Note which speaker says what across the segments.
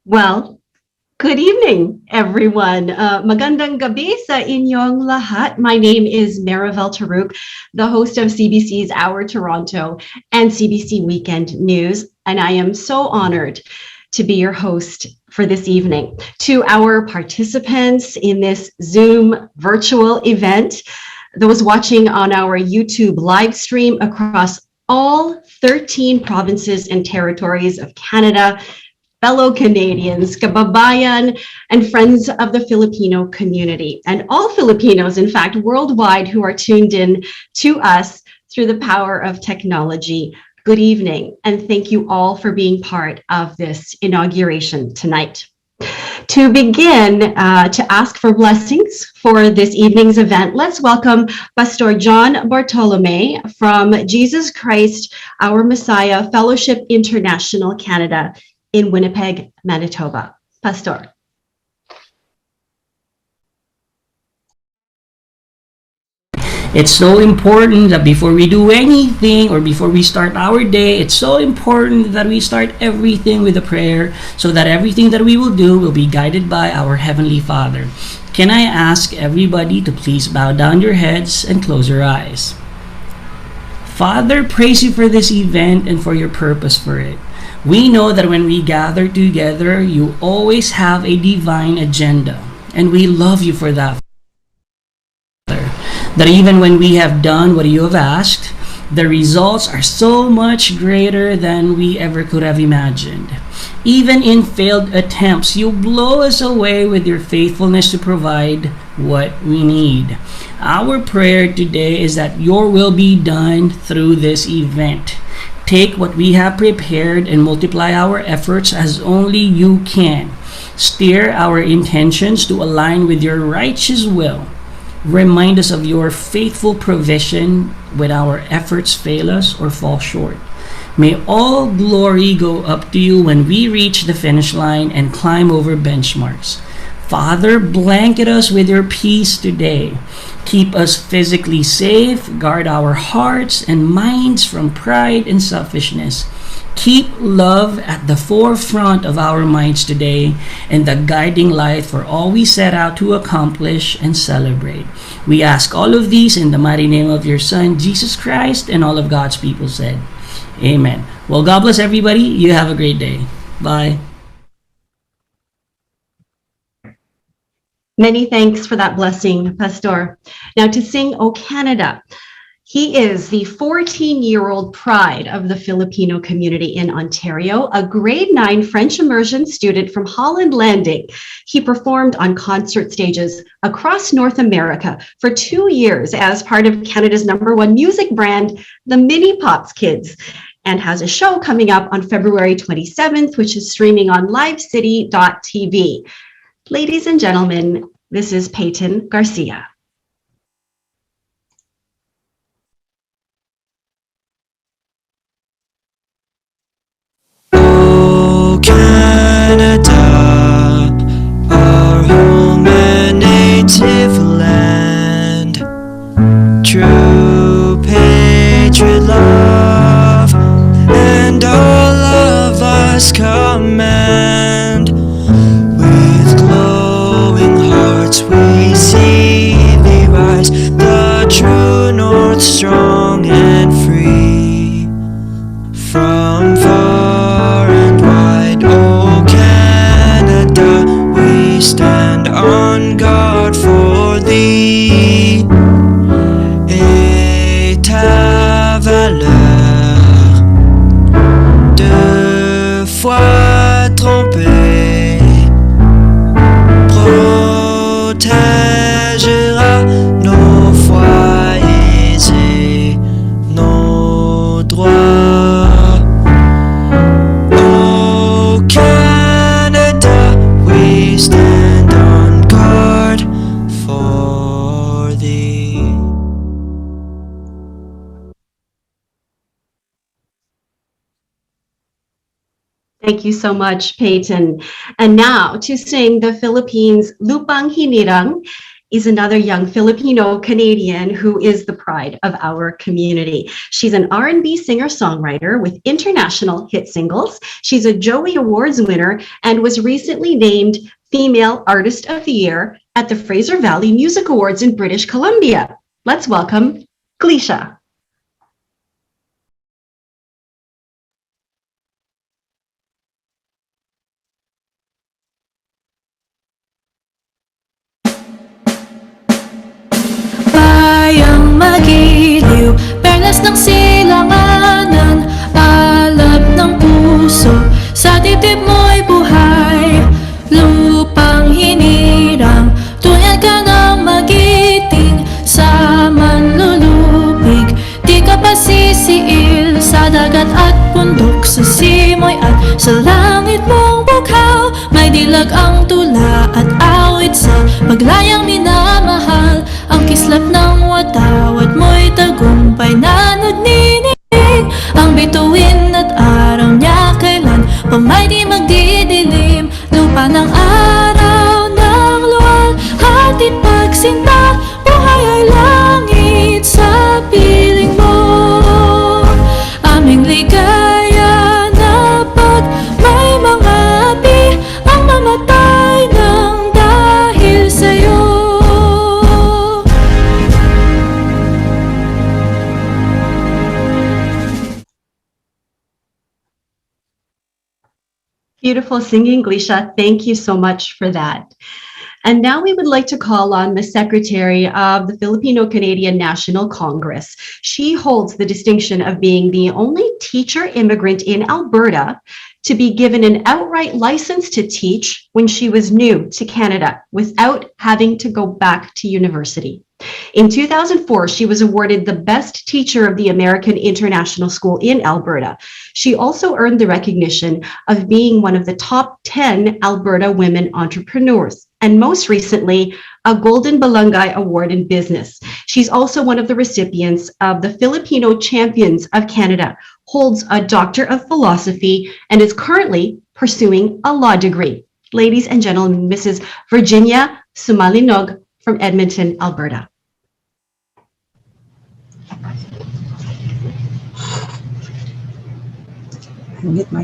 Speaker 1: Well, good evening, everyone. Magandang gabi sa inyong lahat. My name is Marivel Taruk, the host of CBC's Hour Toronto and CBC Weekend News, and I am so honored to be your host for this evening. To our participants in this Zoom virtual event, those watching on our YouTube live stream across all 13 provinces and territories of Canada, fellow Canadians, kababayan, and friends of the Filipino community, and all Filipinos, in fact, worldwide who are tuned in to us through the power of technology. Good evening, and thank you all for being part of this inauguration tonight. To begin, to ask for blessings for this evening's event, let's welcome Pastor John Bartolome from Jesus Christ, Our Messiah Fellowship International Canada in Winnipeg, Manitoba. Pastor.
Speaker 2: It's so important that before we do anything or before we start our day, it's so important that we start everything with a prayer so that everything that we will do will be guided by our Heavenly Father. Can I ask everybody to please bow down your heads and close your eyes? Father, praise you for this event and for your purpose for it. We know that when we gather together, you always have a divine agenda, and we love you for that. That even when we have done what you have asked, the results are so much greater than we ever could have imagined. Even in failed attempts, you blow us away with your faithfulness to provide what we need. Our prayer today is that your will be done through this event. Take what we have prepared and multiply our efforts as only you can. Steer our intentions to align with your righteous will. Remind us of your faithful provision when our efforts fail us or fall short. May all glory go up to you when we reach the finish line and climb over benchmarks. Father, blanket us with your peace today. Keep us physically safe, guard our hearts and minds from pride and selfishness. Keep love at the forefront of our minds today and the guiding light for all we set out to accomplish and celebrate. We ask all of these in the mighty name of your Son, Jesus Christ, and all of God's people said, Amen. Well, God bless everybody. You have a great day. Bye.
Speaker 1: Many thanks for that blessing, Pastor. Now to sing O Canada. He is the 14-year-old pride of the Filipino community in Ontario, a grade 9 French immersion student from Holland Landing. He performed on concert stages across North America for 2 years as part of Canada's #1 music brand, the Mini Pops Kids, and has a show coming up on February 27th, which is streaming on livecity.tv. Ladies and gentlemen, this is Peyton Garcia.
Speaker 3: Oh, Canada, our home and native land, true patriot love, and all of us command. With glowing hearts we see thee rise, the true north strong and free. From far and wide, O Canada, we stand on guard for thee. Et ta valeur, deux fois trompée, protégera nos foyers et nos droits. Oh Canada, we stand on guard for thee.
Speaker 1: Thank you so much, Peyton. And now to sing the Philippines' Lupang Hinirang is another young Filipino Canadian who is the pride of our community. She's an R&B singer-songwriter with international hit singles. She's a Joey Awards winner and was recently named Female Artist of the Year at the Fraser Valley Music Awards in British Columbia. Let's welcome Gleisha.
Speaker 4: Bayang magiliw, perlas ng silanganan, alab ng puso, sa dibdib mo'y buhay. Lupang hinirang, tunyan ka ng magiting, sa manlulubig, di ka pa sisiil, sa dagat at bundok, sa simoy at sa langit mong bughaw. May dilag ang tula at awit sa paglayang minamahal, ang kislap ng watawat mo'y tagumpay na nagninig. Ang bituin at araw niya kailan pa may di magdidilim. Lupa ng araw ng luwal, hatid pagsinta, buhay ay langit sa piling mo. Aming ligaya na pag may mga api ang mamatay ng dahil sa'yo.
Speaker 1: Beautiful singing, Gleisha. Thank you so much for that. And now we would like to call on the Secretary of the Filipino-Canadian National Congress. She holds the distinction of being the only teacher immigrant in Alberta to be given an outright license to teach when she was new to Canada without having to go back to university. In 2004, she was awarded the Best Teacher of the American International School in Alberta. She also earned the recognition of being one of the top 10 Alberta women entrepreneurs, and most recently, a Golden Balangay Award in Business. She's also one of the recipients of the Filipino Champions of Canada, holds a Doctor of Philosophy, and is currently pursuing a law degree. Ladies and gentlemen, Mrs. Virginia Sumalinog from Edmonton, Alberta.
Speaker 5: Get my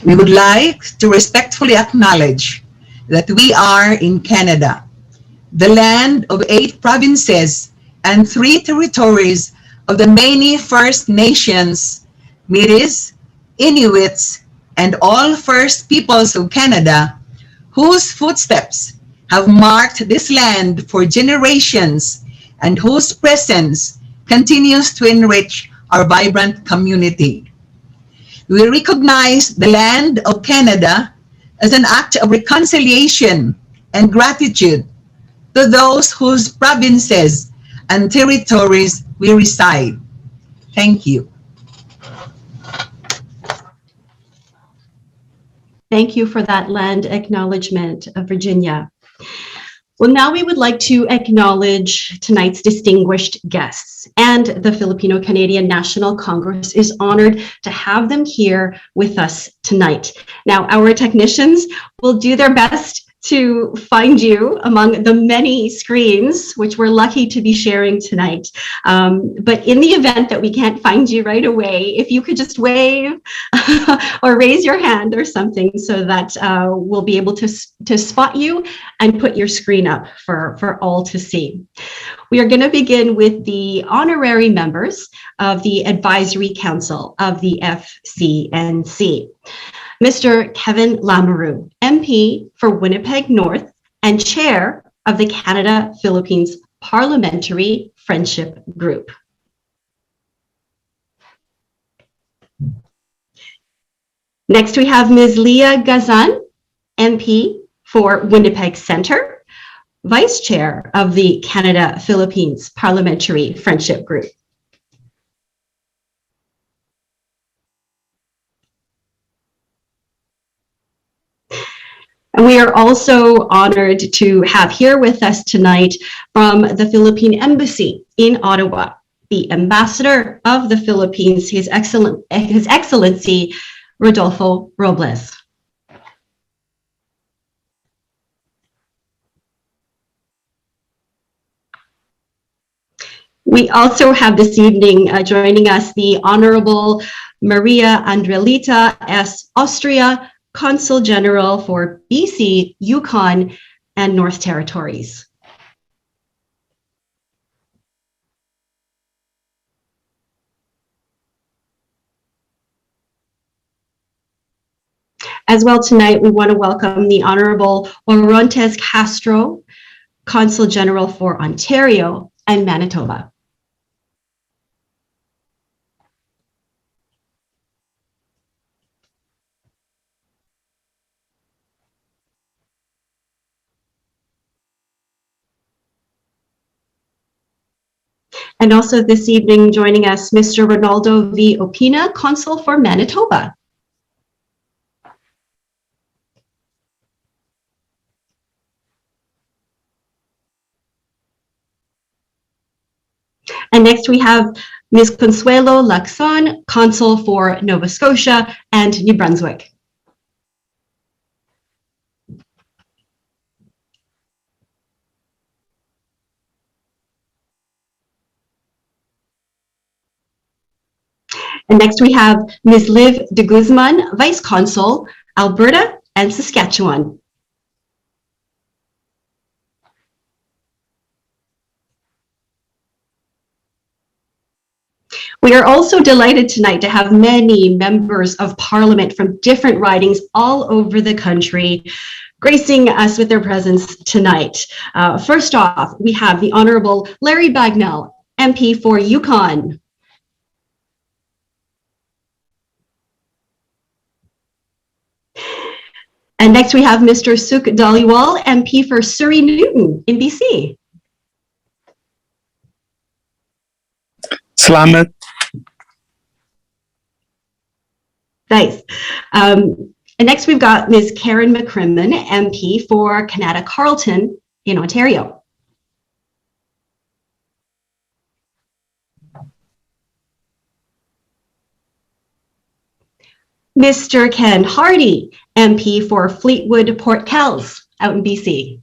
Speaker 5: We would like to respectfully acknowledge that we are in Canada, the land of 8 provinces and 3 territories of the many First Nations, Métis, Inuits, and all First Peoples of Canada, whose footsteps have marked this land for generations and whose presence continues to enrich our vibrant community. We recognize the land of Canada as an act of reconciliation and gratitude to those whose provinces and territories we reside. Thank you.
Speaker 1: Thank you for that land acknowledgement, Virginia. Well, now we would like to acknowledge tonight's distinguished guests, and the Filipino-Canadian National Congress is honored to have them here with us tonight. Now, our technicians will do their best to find you among the many screens, which we're lucky to be sharing tonight. But in the event that we can't find you right away, if you could just wave or raise your hand or something so that we'll be able to spot you and put your screen up for all to see. We are going to begin with the honorary members of the Advisory Council of the FCNC. Mr. Kevin Lamoureux, MP for Winnipeg North and Chair of the Canada-Philippines Parliamentary Friendship Group. Next, we have Ms. Leah Gazan, MP for Winnipeg Centre, Vice Chair of the Canada-Philippines Parliamentary Friendship Group. And we are also honored to have here with us tonight from the Philippine Embassy in Ottawa, the Ambassador of the Philippines, His Excellency Rodolfo Robles. We also have this evening joining us the Honorable Maria Andrelita S. Austria, Consul General for BC, Yukon, and North Territories. As well tonight, we want to welcome the Honorable Orontes Castro, Consul General for Ontario and Manitoba. And also this evening joining us, Mr. Ronaldo V. Opina, Consul for Manitoba. And next we have Ms. Consuelo Lacson, Consul for Nova Scotia and New Brunswick. And next we have Ms. Liv de Guzman, Vice Consul, Alberta and Saskatchewan. We are also delighted tonight to have many members of Parliament from different ridings all over the country gracing us with their presence tonight. First off, we have the Honourable Larry Bagnell, MP for Yukon. And next we have Mr. Suk Dhaliwal, MP for Surrey Newton in BC.
Speaker 6: Salamat.
Speaker 1: Nice. And next we've got Ms. Karen McCrimmon, MP for Canada Carleton in Ontario. Mr. Ken Hardy, MP for Fleetwood Port Kells out in BC.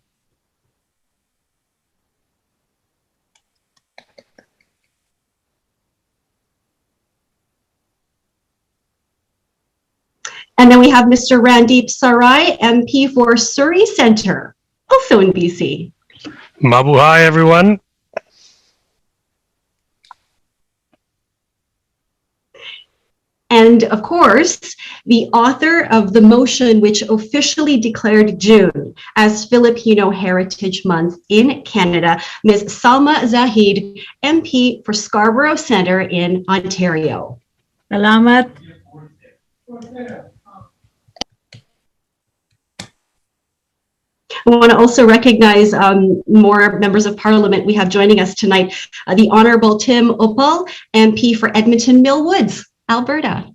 Speaker 1: And then we have Mr. Randeep Sarai, MP for Surrey Centre, also in BC.
Speaker 6: Mabuhay, everyone.
Speaker 1: And of course, the author of the motion which officially declared June as Filipino Heritage Month in Canada, Ms. Salma Zahid, MP for Scarborough Centre in Ontario.
Speaker 7: Salamat.
Speaker 1: I want to also recognize more members of Parliament we have joining us tonight. The Honourable Tim Opal, MP for Edmonton Mill Woods, Alberta.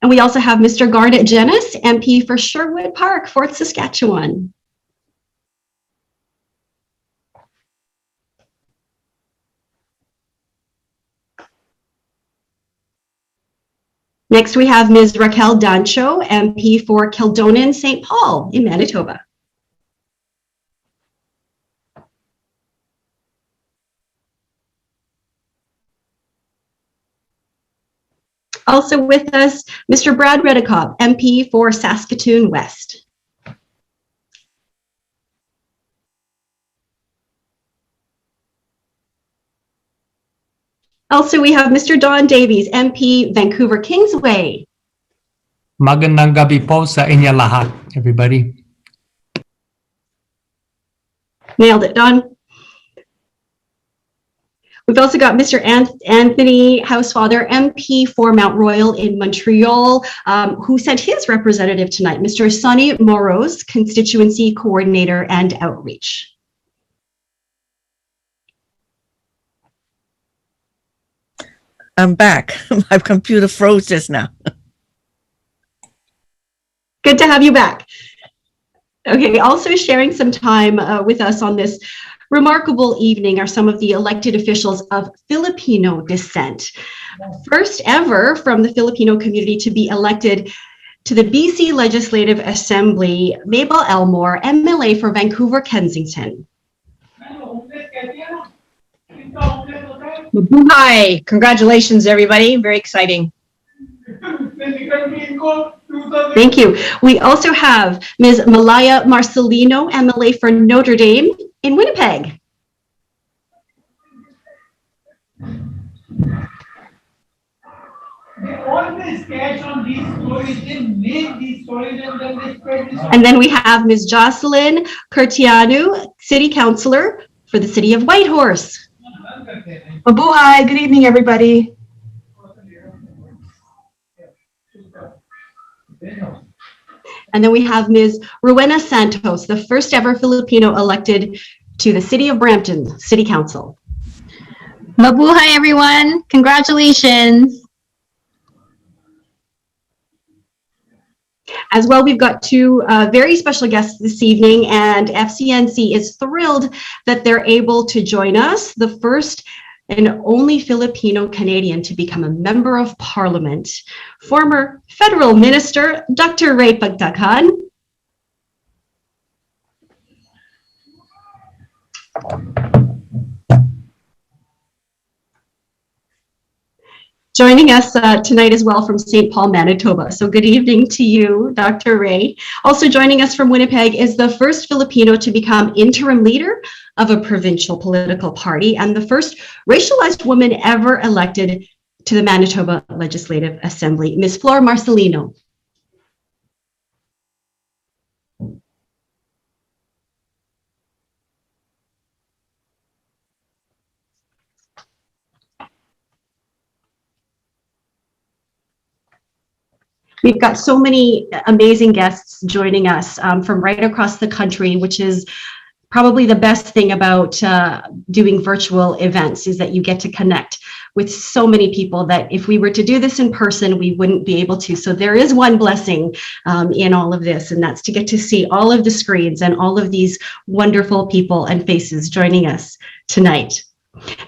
Speaker 1: And we also have Mr. Garnet Jennis, MP for Sherwood Park, Fort Saskatchewan. Next, we have Ms. Raquel Dancho, MP for Kildonan St. Paul in Manitoba. Also with us, Mr. Brad Redekop, MP for Saskatoon West. Also, we have Mr. Don Davies, MP, Vancouver Kingsway.
Speaker 8: Magandang gabi po sa inyo lahat, everybody.
Speaker 1: Nailed it, Don. We've also got Mr. Anthony Housefather, MP for Mount Royal in Montreal, who sent his representative tonight, Mr. Sonny Moros, Constituency Coordinator and Outreach.
Speaker 7: I'm back. My computer froze just now.
Speaker 1: Good to have you back. Okay, also sharing some time with us on this remarkable evening are some of the elected officials of Filipino descent. First ever from the Filipino community to be elected to the BC Legislative Assembly, Mabel Elmore, MLA for Vancouver Kensington.
Speaker 9: Hi, congratulations, everybody. Very exciting.
Speaker 1: Thank you. We also have Ms. Malaya Marcelino, MLA for Notre Dame in Winnipeg. And then we have Ms. Jocelyn Curtianu, City Councilor for the City of Whitehorse.
Speaker 10: Mabuhay! Good evening, everybody.
Speaker 1: And then we have Ms. Rowena Santos, the first ever Filipino elected to the City of Brampton City Council.
Speaker 11: Mabuhay, everyone. Congratulations.
Speaker 1: As well, we've got two very special guests this evening, and FCNC is thrilled that they're able to join us. The first and only Filipino Canadian to become a member of Parliament, former Federal Minister, Dr. Ray Pagtakhan. Joining us tonight as well from St. Paul, Manitoba. So good evening to you, Dr. Ray. Also joining us from Winnipeg is the first Filipino to become interim leader of a provincial political party and the first racialized woman ever elected to the Manitoba Legislative Assembly, Ms. Flor Marcelino. We've got so many amazing guests joining us from right across the country, which is probably the best thing about doing virtual events is that you get to connect with so many people that if we were to do this in person, we wouldn't be able to. So there is one blessing in all of this, and that's to get to see all of the screens and all of these wonderful people and faces joining us tonight.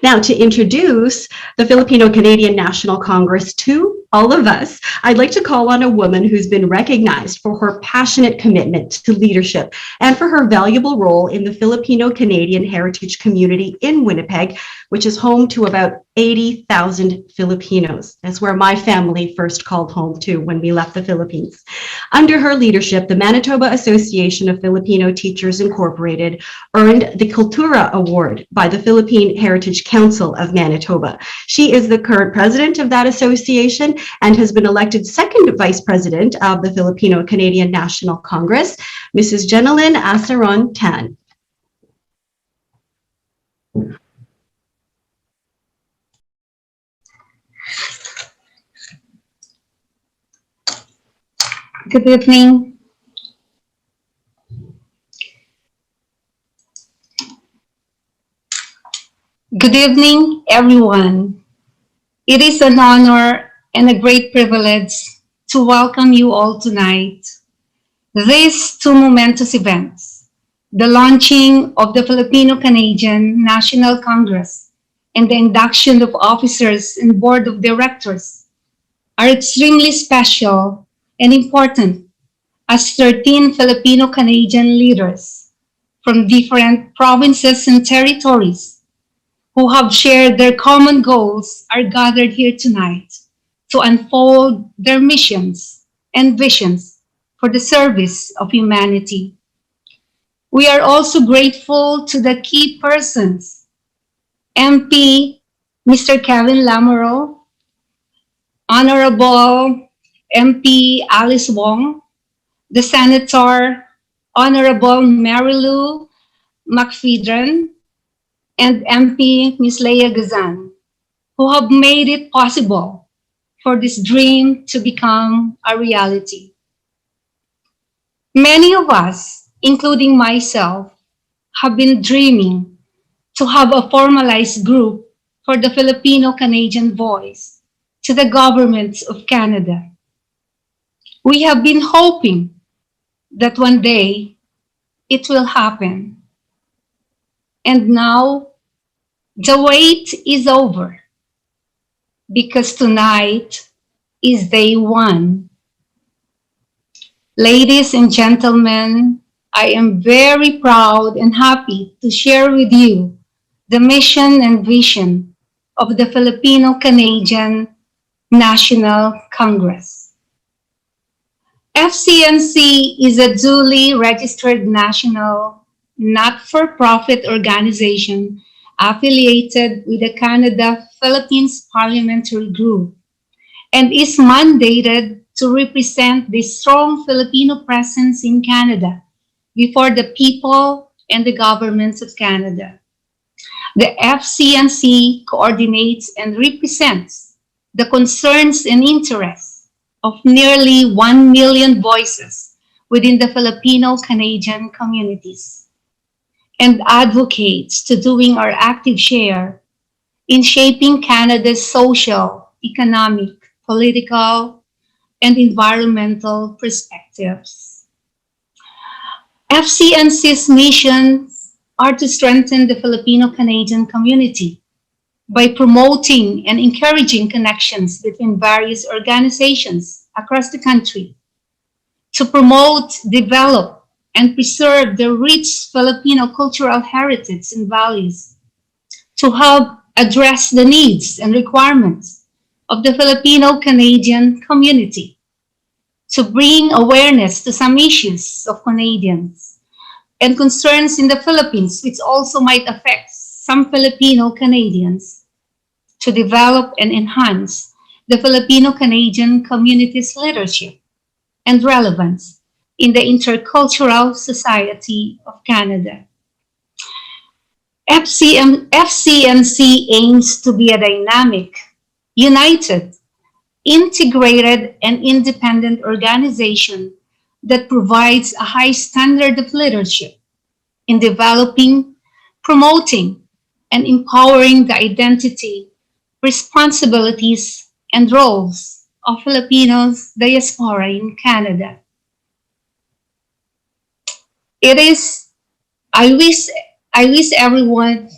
Speaker 1: Now, to introduce the Filipino Canadian National Congress to all of us, I'd like to call on a woman who's been recognized for her passionate commitment to leadership and for her valuable role in the Filipino Canadian heritage community in Winnipeg, which is home to about 80,000 Filipinos. That's where my family first called home to when we left the Philippines. Under her leadership, the Manitoba Association of Filipino Teachers Incorporated earned the Kultura Award by the Philippine Heritage Council of Manitoba. She is the current president of that association and has been elected second vice president of the Filipino Canadian National Congress, Mrs. Jenilyn Asaron Tan.
Speaker 11: Good evening. Good evening, everyone. It is an honor and a great privilege to welcome you all tonight. These two momentous events, the launching of the Filipino Canadian National Congress and the induction of officers and board of directors, are extremely special and important as 13 Filipino Canadian leaders from different provinces and territories who have shared their common goals are gathered here tonight to unfold their missions and visions for the service of humanity. We are also grateful to the key persons, MP Mr. Kevin Lamoureux, Honorable MP Alice Wong, the Senator Honorable Mary Lou McPhedran, and MP Ms. Leah Gazan, who have made it possible for this dream to become a reality. Many of us, including myself, have been dreaming to have a formalized group for the Filipino-Canadian voice to the governments of Canada. We have been hoping that one day it will happen. And now the wait is over because tonight is day one. Ladies and gentlemen, I am very proud and happy to share with you the mission and vision of the Filipino-Canadian National Congress. FCNC is a duly registered national not-for-profit organization affiliated with the Canada-Philippines Parliamentary Group and is mandated to represent the strong Filipino presence in Canada before the people and the governments of Canada. The FCNC coordinates and represents the concerns and interests of nearly 1 million voices within the Filipino-Canadian communities and advocates to doing our active share in shaping Canada's social, economic, political, and environmental perspectives. FCNC's missions are to strengthen the Filipino-Canadian community by promoting and encouraging connections between various organizations across the country, to promote, develop, and preserve the rich Filipino cultural heritage and values, to help address the needs and requirements of the Filipino-Canadian community, to bring awareness to some issues of Canadians and concerns in the Philippines which also might affect some Filipino Canadians, to develop and enhance the Filipino-Canadian community's leadership and relevance in the intercultural society of Canada. FCNC aims to be a dynamic, united, integrated, and independent organization that provides a high standard of leadership in developing, promoting, and empowering the identity, responsibilities, and roles of Filipinos diaspora in Canada. I wish everyone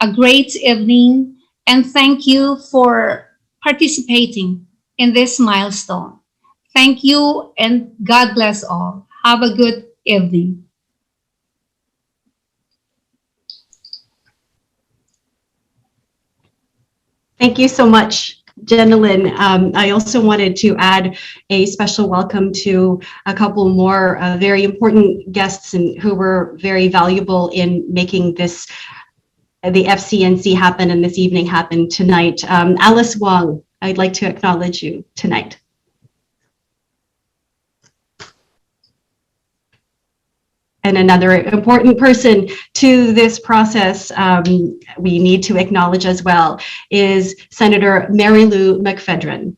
Speaker 11: a great evening and thank you for participating in this milestone. Thank you and God bless all. Have a good evening.
Speaker 1: Thank you so much, Jenilyn. I also wanted to add a special welcome to a couple more very important guests and who were very valuable in making this the FCNC happen and this evening happen tonight. Alice Wong, I'd like to acknowledge you tonight. And another important person to this process we need to acknowledge as well is Senator Mary Lou McPhedran.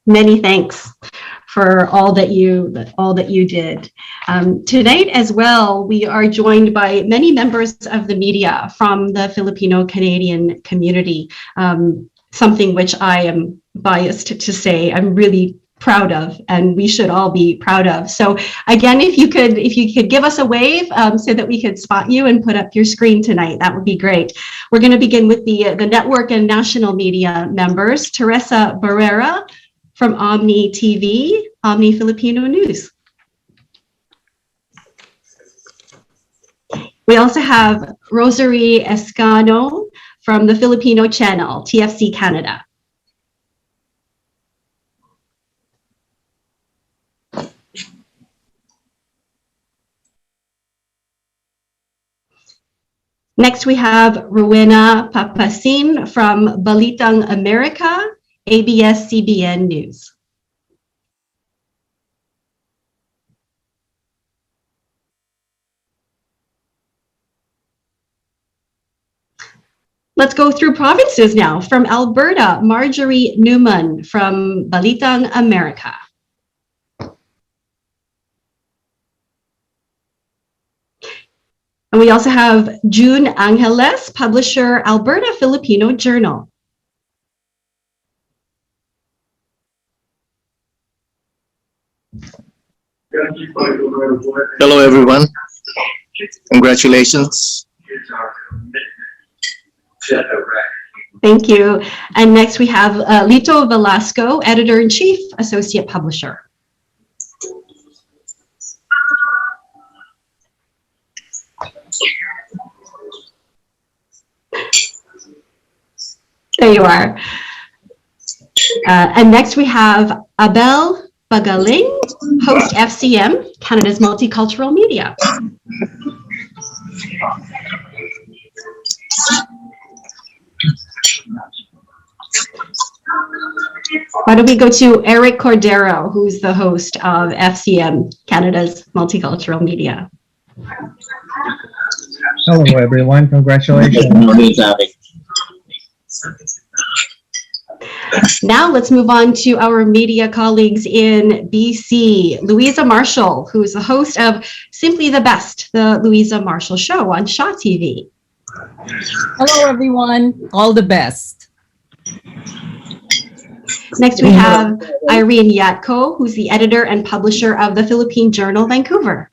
Speaker 1: Many thanks for all that you did. Tonight as well, we are joined by many members of the media from the Filipino-Canadian community, something which I am biased to say I'm really proud of, and we should all be proud of. So again, if you could give us a wave so that we could spot you and put up your screen tonight, that would be great. We're going to begin with the network and national media members. Teresa Barrera from Omni TV, Omni Filipino News. We also have Rosary Escano from the Filipino channel, TFC Canada. Next, we have Rowena Papasin from Balitang America, ABS-CBN News. Let's go through provinces now. From Alberta, Marjorie Newman from Balitang America. And we also have June Angeles, publisher, Alberta Filipino Journal.
Speaker 12: Hello, everyone. Congratulations.
Speaker 1: Thank you. And next we have Lito Velasco, editor-in-chief, associate publisher. There you are. And next we have Abel Bagaling, host FCM, Canada's multicultural media. Why don't we go to Eric Cordero, who's the host of FCM, Canada's multicultural media.
Speaker 13: Hello, everyone. Congratulations.
Speaker 1: Now let's move on to our media colleagues in BC. Louisa Marshall, who is the host of Simply the Best, the Louisa Marshall Show on Shaw TV.
Speaker 14: Hello, everyone. All the best.
Speaker 1: Next, we have Irene Yatko, who's the editor and publisher of the Philippine Journal, Vancouver.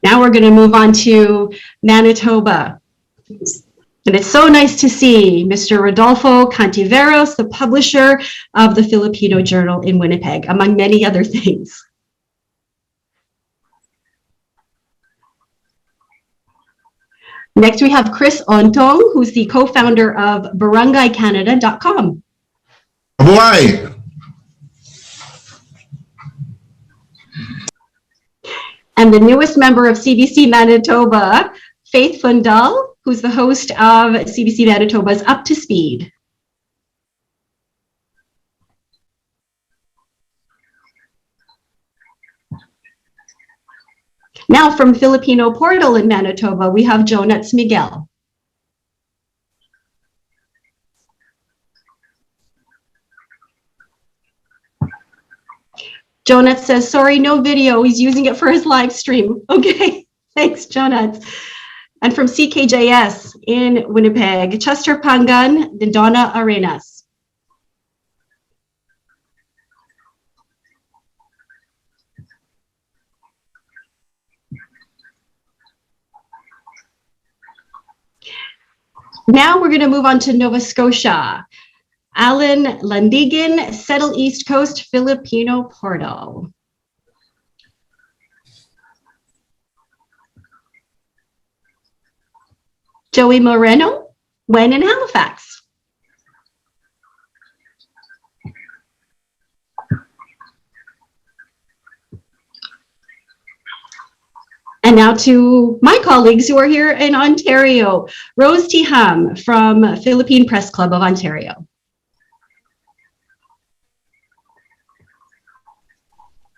Speaker 1: Now we're going to move on to Manitoba. And it's so nice to see Mr. Rodolfo Cantiveros, the publisher of the Filipino Journal in Winnipeg, among many other things. Next, we have Chris Ontong, who's the co-founder of BarangayCanada.com.
Speaker 15: Hawaii.
Speaker 1: And the newest member of CBC Manitoba, Faith Fundal, who's the host of CBC Manitoba's Up to Speed. Now from Filipino Portal in Manitoba, we have Jonats Miguel. Jonats says, sorry, no video. He's using it for his live stream. Okay, thanks, Jonats. And from CKJS in Winnipeg, Chester Pangan, Donna Arenas. Now we're going to move on to Nova Scotia. Alan Landigan, Settle East Coast Filipino Portal. Joey Moreno, when in Halifax. And now to my colleagues who are here in Ontario. Rose Tiham from Philippine Press Club of Ontario.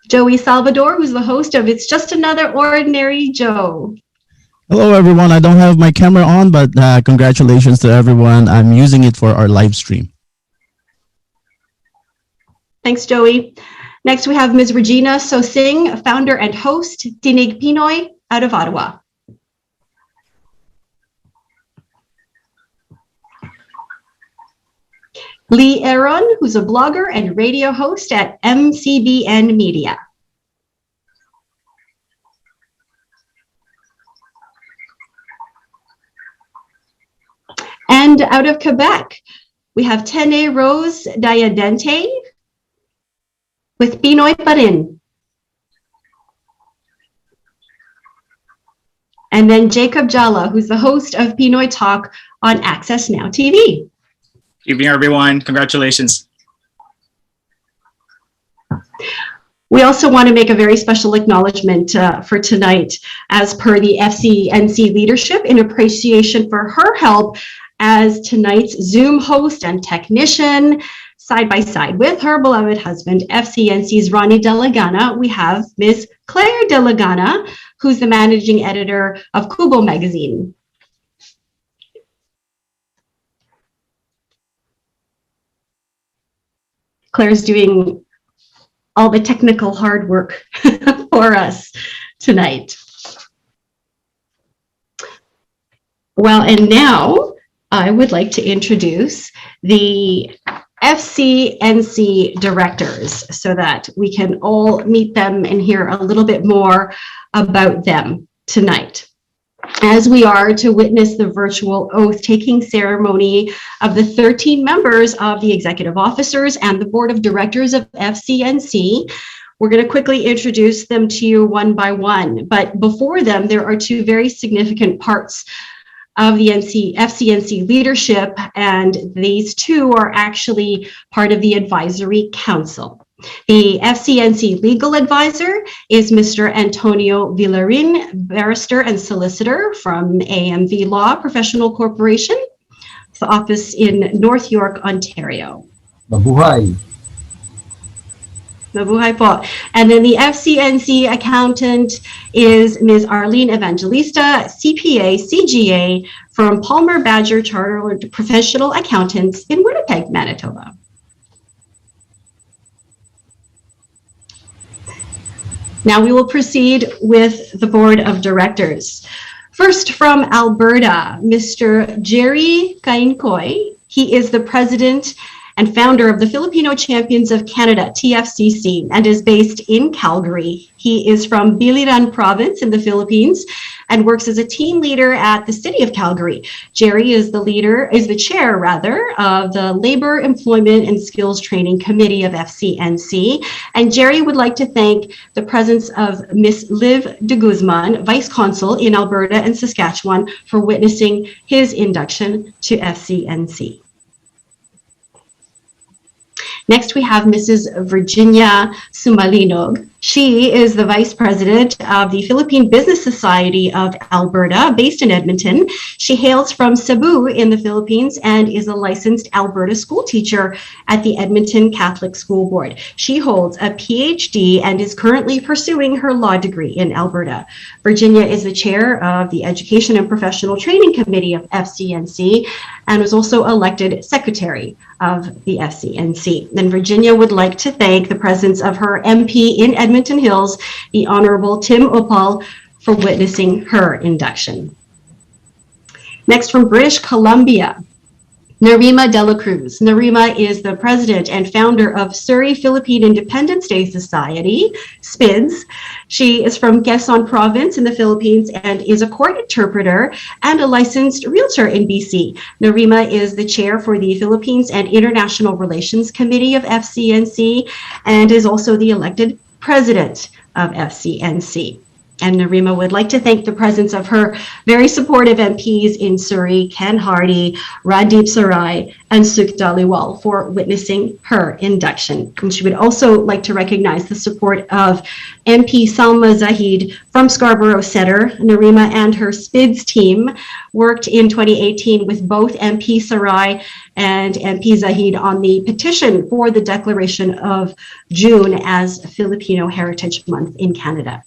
Speaker 1: Joey Salvador, who's the host of It's Just Another Ordinary Joe.
Speaker 16: Hello, everyone. I don't have my camera on, but congratulations to everyone. I'm using it for our live stream.
Speaker 1: Thanks, Joey. Next, we have Ms. Regina Sosing, founder and host, Tinig Pinoy, out of Ottawa. Lee Aaron, who's a blogger and radio host at MCBN Media. And out of Quebec, we have Tene Rose Diadente with Pinoy Pa Rin. And then Jacob Jala, who's the host of Pinoy Talk on Access Now TV.
Speaker 17: Evening, everyone. Congratulations.
Speaker 1: We also want to make a very special acknowledgement for tonight, as per the FCNC leadership, in appreciation for her help as tonight's Zoom host and technician. Side by side with her beloved husband, FCNC's Ronnie Delagana, we have Ms. Claire Delagana, who's the managing editor of Kubo magazine. Claire's doing all the technical hard work for us tonight. Well, and now I would like to introduce the FCNC directors so that we can all meet them and hear a little bit more about them tonight, as we are to witness the virtual oath-taking ceremony of the 13 members of the executive officers and the board of directors of FCNC. We're going to quickly introduce them to you one by one, but before them, there are two very significant parts of the FCNC leadership, and these two are actually part of the advisory council. The FCNC legal advisor is Mr. Antonio Villarin, barrister and solicitor from AMV Law Professional Corporation, the office in North York, Ontario.
Speaker 12: Mabuhay.
Speaker 1: Mabuhay po. And then the FCNC accountant is Ms. Arlene Evangelista, CPA, CGA from Palmer Badger Chartered Professional Accountants in Winnipeg, Manitoba. Now we will proceed with the board of directors. First, from Alberta, Mr. Jerry Kainkoy. He is the president and founder of the Filipino Champions of Canada, TFCC, and is based in Calgary. He is from Biliran province in the Philippines and works as a team leader at the City of Calgary. Jerry is the chair of the Labor, Employment and Skills Training Committee of FCNC. And Jerry would like to thank the presence of Miss Liv de Guzman, Vice Consul in Alberta and Saskatchewan, for witnessing his induction to FCNC. Next, we have Mrs. Virginia Sumalinog. She is the Vice President of the Philippine Business Society of Alberta, based in Edmonton. She hails from Cebu in the Philippines and is a licensed Alberta school teacher at the Edmonton Catholic School Board. She holds a PhD and is currently pursuing her law degree in Alberta. Virginia is the chair of the Education and Professional Training Committee of FCNC and was also elected secretary of the FCNC. Then Virginia would like to thank the presence of her MP in Edmonton Hills, the Honorable Tim Opal, for witnessing her induction. Next, from British Columbia, Narima De La Cruz. Narima is the president and founder of Surrey Philippine Independence Day Society, SPIDS. She is from Quezon Province in the Philippines and is a court interpreter and a licensed realtor in BC. Narima is the chair for the Philippines and International Relations Committee of FCNC and is also the elected president of FCNC. And Narima would like to thank the presence of her very supportive MPs in Surrey, Ken Hardy, Radip Sarai, and Suk Daliwal for witnessing her induction. And she would also like to recognize the support of MP Salma Zahid from Scarborough Center. Narima and her SPIDS team worked in 2018 with both MP Sarai and MP Zahid on the petition for the declaration of June as Filipino Heritage Month in Canada.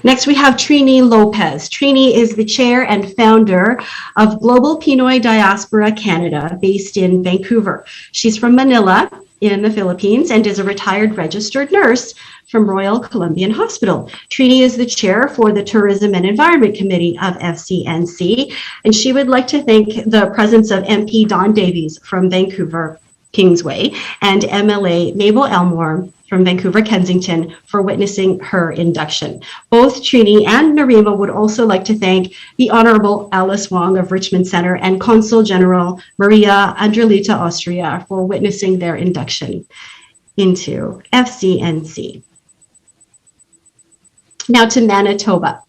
Speaker 1: Next, we have Trini Lopez. Trini is the chair and founder of Global Pinoy Diaspora Canada, based in Vancouver. She's from Manila in the Philippines and is a retired registered nurse from Royal Columbian Hospital. Trini is the chair for the Tourism and Environment Committee of FCNC, and she would like to thank the presence of MP Don Davies from Vancouver Kingsway and MLA Mabel Elmore from Vancouver Kensington for witnessing her induction. Both Trini and Narima would also like to thank the Honorable Alice Wong of Richmond Center and Consul General Maria Andrelita Austria for witnessing their induction into FCNC. Now to Manitoba.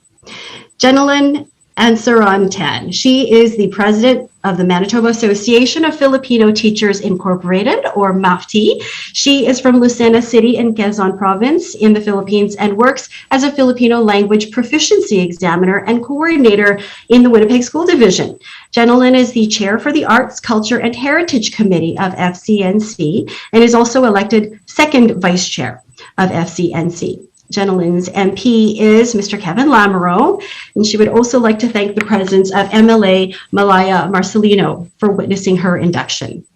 Speaker 1: Jenilyn Ansaran-Tan. She is the president of the Manitoba Association of Filipino Teachers Incorporated, or MAFTI. She is from Lucena City in Quezon Province in the Philippines and works as a Filipino language proficiency examiner and coordinator in the Winnipeg School Division. Jenilyn is the chair for the Arts, Culture, and Heritage Committee of FCNC and is also elected second vice chair of FCNC. Jenilyn's MP is Mr. Kevin Lamoureux, and she would also like to thank the presence of MLA Malaya Marcelino for witnessing her induction.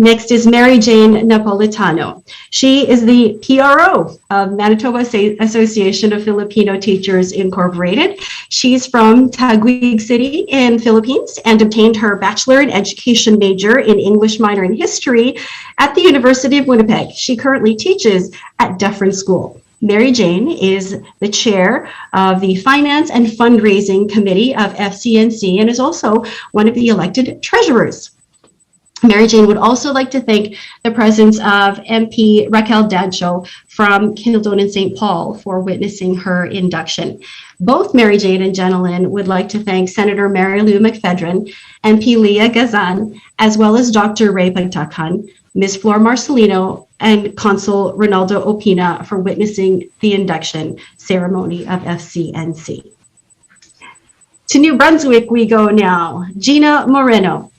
Speaker 1: Next is Mary Jane Napolitano. She is the PRO of Manitoba Association of Filipino Teachers Incorporated. She's from Taguig City in Philippines and obtained her Bachelor in Education major in English minor in History at the University of Winnipeg. She currently teaches at Dufferin School. Mary Jane is the chair of the Finance and Fundraising Committee of FCNC and is also one of the elected treasurers. Mary Jane would also like to thank the presence of MP Raquel Dancho from Kildonan and St. Paul for witnessing her induction. Both Mary Jane and Jenilyn would like to thank Senator Mary Lou McPhedran, MP Leah Gazan, as well as Dr. Ray Pagtakan, Ms. Flor Marcelino, and Consul Ronaldo Opina for witnessing the induction ceremony of FCNC. To New Brunswick we go now. Gina Moreno.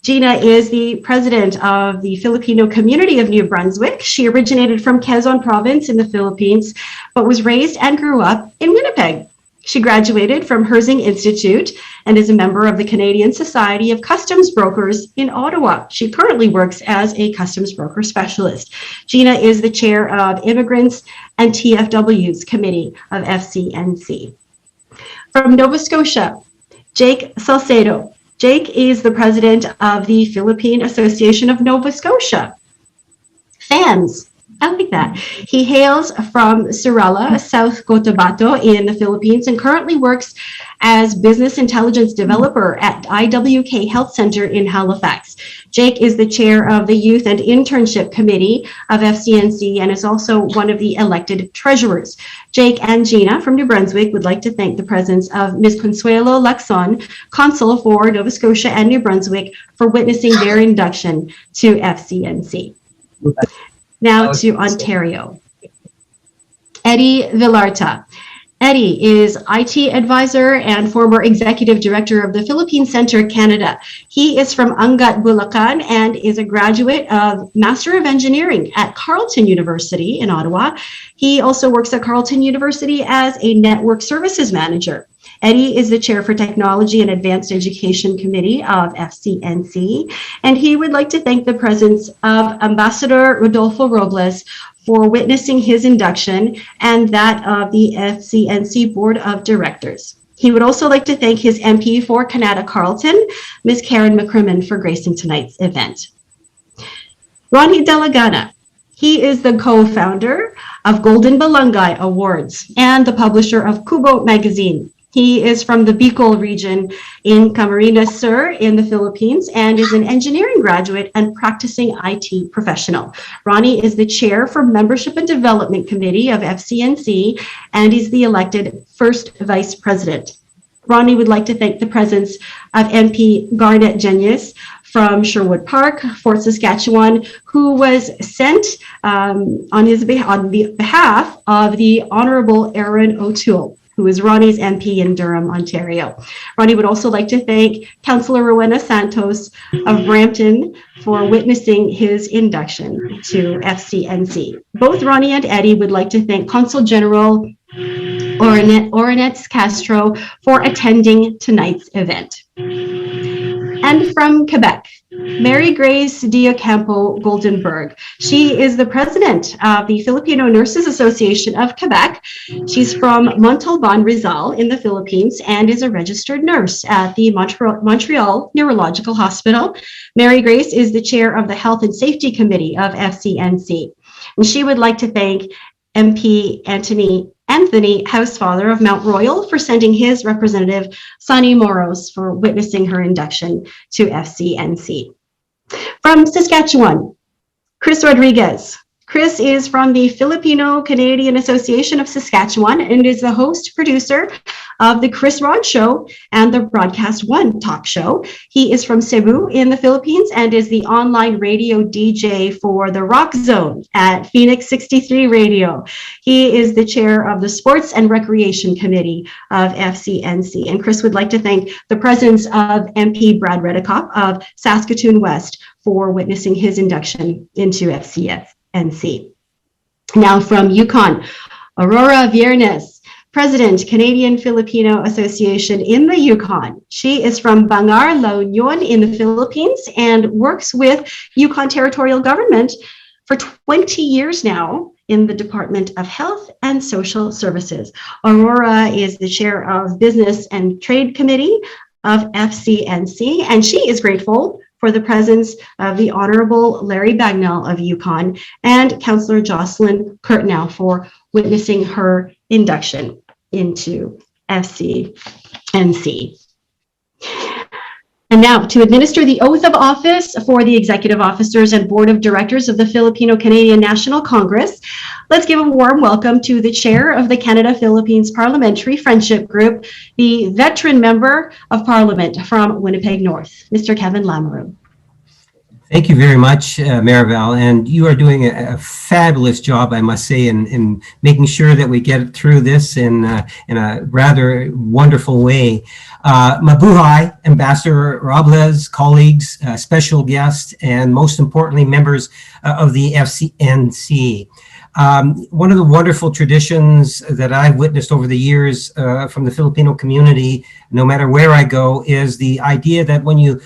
Speaker 1: Gina is the president of the Filipino community of New Brunswick. She originated from Quezon province in the Philippines, but was raised and grew up in Winnipeg. She graduated from Herzing Institute and is a member of the Canadian Society of Customs Brokers in Ottawa. She currently works as a customs broker specialist. Gina is the chair of Immigrants and TFW's Committee of FCNC. From Nova Scotia, Jake Salcedo. Jake is the president of the Philippine Association of Nova Scotia. Fans, I like that. He hails from Surala, South Cotabato in the Philippines and currently works as business intelligence developer at IWK Health Center in Halifax. Jake is the chair of the Youth and Internship Committee of FCNC and is also one of the elected treasurers. Jake and Gina from New Brunswick would like to thank the presence of Ms. Consuelo Lacson, Consul for Nova Scotia and New Brunswick, for witnessing their induction to FCNC. Now to Ontario. Eddie Villarta. Eddie is IT advisor and former executive director of the Philippine Center Canada. He is from Angat, Bulacan, and is a graduate of Master of Engineering at Carleton University in Ottawa. He also works at Carleton University as a network services manager. Eddie is the chair for Technology and Advanced Education Committee of FCNC, and he would like to thank the presence of Ambassador Rodolfo Robles for witnessing his induction and that of the FCNC Board of Directors. He would also like to thank his MP for Canada Carleton, Ms. Karen McCrimmon, for gracing tonight's event. Ronnie Delagana. He is the co-founder of Golden Balangay Awards and the publisher of Kubo Magazine. He is from the Bicol region in Camarines Sur in the Philippines and is an engineering graduate and practicing IT professional. Ronnie is the chair for Membership and Development Committee of FCNC and is the elected first vice president. Ronnie would like to thank the presence of MP Garnet Genius from Sherwood Park, Fort Saskatchewan, who was sent on the behalf of the Honorable Aaron O'Toole, who is Ronnie's MP in Durham, Ontario. Ronnie would also like to thank Councillor Rowena Santos of Brampton for witnessing his induction to FCNC. Both Ronnie and Eddie would like to thank Consul General Oronets Castro for attending tonight's event. And from Quebec, Mary Grace Diocampo Goldenberg. She is the president of the Filipino Nurses Association of Quebec. She's from Montalban, Rizal in the Philippines and is a registered nurse at the Montreal Neurological Hospital. Mary Grace is the chair of the Health and Safety Committee of FCNC. And she would like to thank MP Anthony Housefather of Mount Royal for sending his representative, Sonny Moros, for witnessing her induction to FCNC. From Saskatchewan, Chris Rodriguez. Chris is from the Filipino Canadian Association of Saskatchewan and is the host producer of the Chris Rod Show and the Broadcast One talk show. He is from Cebu in the Philippines and is the online radio DJ for the Rock Zone at Phoenix 63 Radio. He is the chair of the Sports and Recreation Committee of FCNC. And Chris would like to thank the presence of MP Brad Redekop of Saskatoon West for witnessing his induction into FCNC. Now from Yukon, Aurora Viernes. President, Canadian Filipino Association in the Yukon. She is from Bangar, La Union in the Philippines and works with Yukon Territorial Government for 20 years now in the Department of Health and Social Services. Aurora is the chair of Business and Trade Committee of FCNC, and she is grateful for the presence of the Honorable Larry Bagnall of Yukon and Councillor Jocelyn Curtnow for witnessing her induction into FCNC. And now to administer the oath of office for the executive officers and board of directors of the Filipino-Canadian National Congress, let's give a warm welcome to the chair of the Canada-Philippines Parliamentary Friendship Group, the veteran member of Parliament from Winnipeg North, Mr. Kevin Lamoureux.
Speaker 12: Thank you very much, Maribel, and you are doing a fabulous job, I must say, in making sure that we get through this in a rather wonderful way. Mabuhay, Ambassador Robles, colleagues, special guests, and most importantly, members of the FCNC. One of the wonderful traditions that I've witnessed over the years from the Filipino community, no matter where I go, is the idea that when you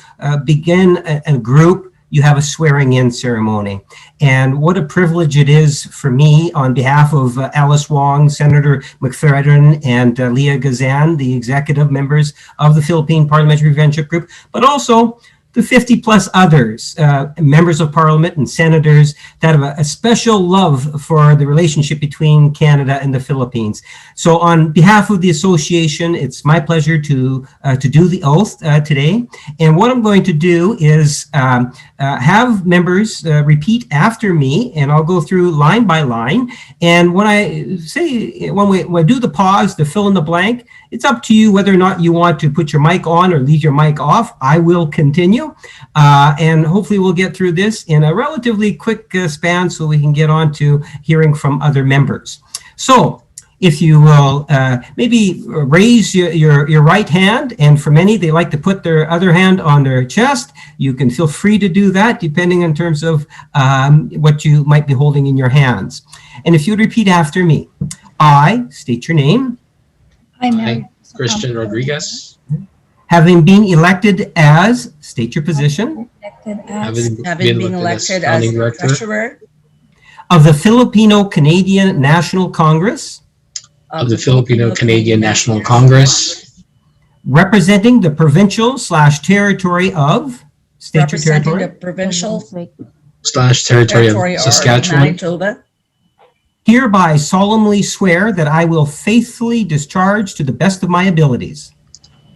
Speaker 12: begin a group, you have a swearing-in ceremony. And what a privilege it is for me, on behalf of Alice Wong, Senator McFerrin, and Leah Gazan, the executive members of the Philippine Parliamentary Friendship Group, but also the 50 plus others, members of parliament and senators that have a special love for the relationship between Canada and the Philippines. So on behalf of the association, it's my pleasure to do the oath today. And what I'm going to do is have members repeat after me, and I'll go through line by line. And when I say, when we do the pause, the fill in the blank, it's up to you whether or not you want to put your mic on or leave your mic off. I will continue, and hopefully we'll get through this in a relatively quick span so we can get on to hearing from other members. So if you will maybe raise your right hand, and for many, they like to put their other hand on their chest. You can feel free to do that depending in terms of what you might be holding in your hands. And if you'd repeat after me, I state your name.
Speaker 18: I, Christian Rodriguez.
Speaker 12: Having been elected as, state your position.
Speaker 18: Having been elected as treasurer
Speaker 12: of the Filipino-Canadian National Congress.
Speaker 18: Of the Filipino-Canadian National Congress.
Speaker 12: Representing the provincial/territory of, state your territory.
Speaker 18: The provincial/territory of Saskatchewan.
Speaker 11: Manitoba.
Speaker 12: Hereby solemnly swear that I will faithfully discharge to the best of my abilities.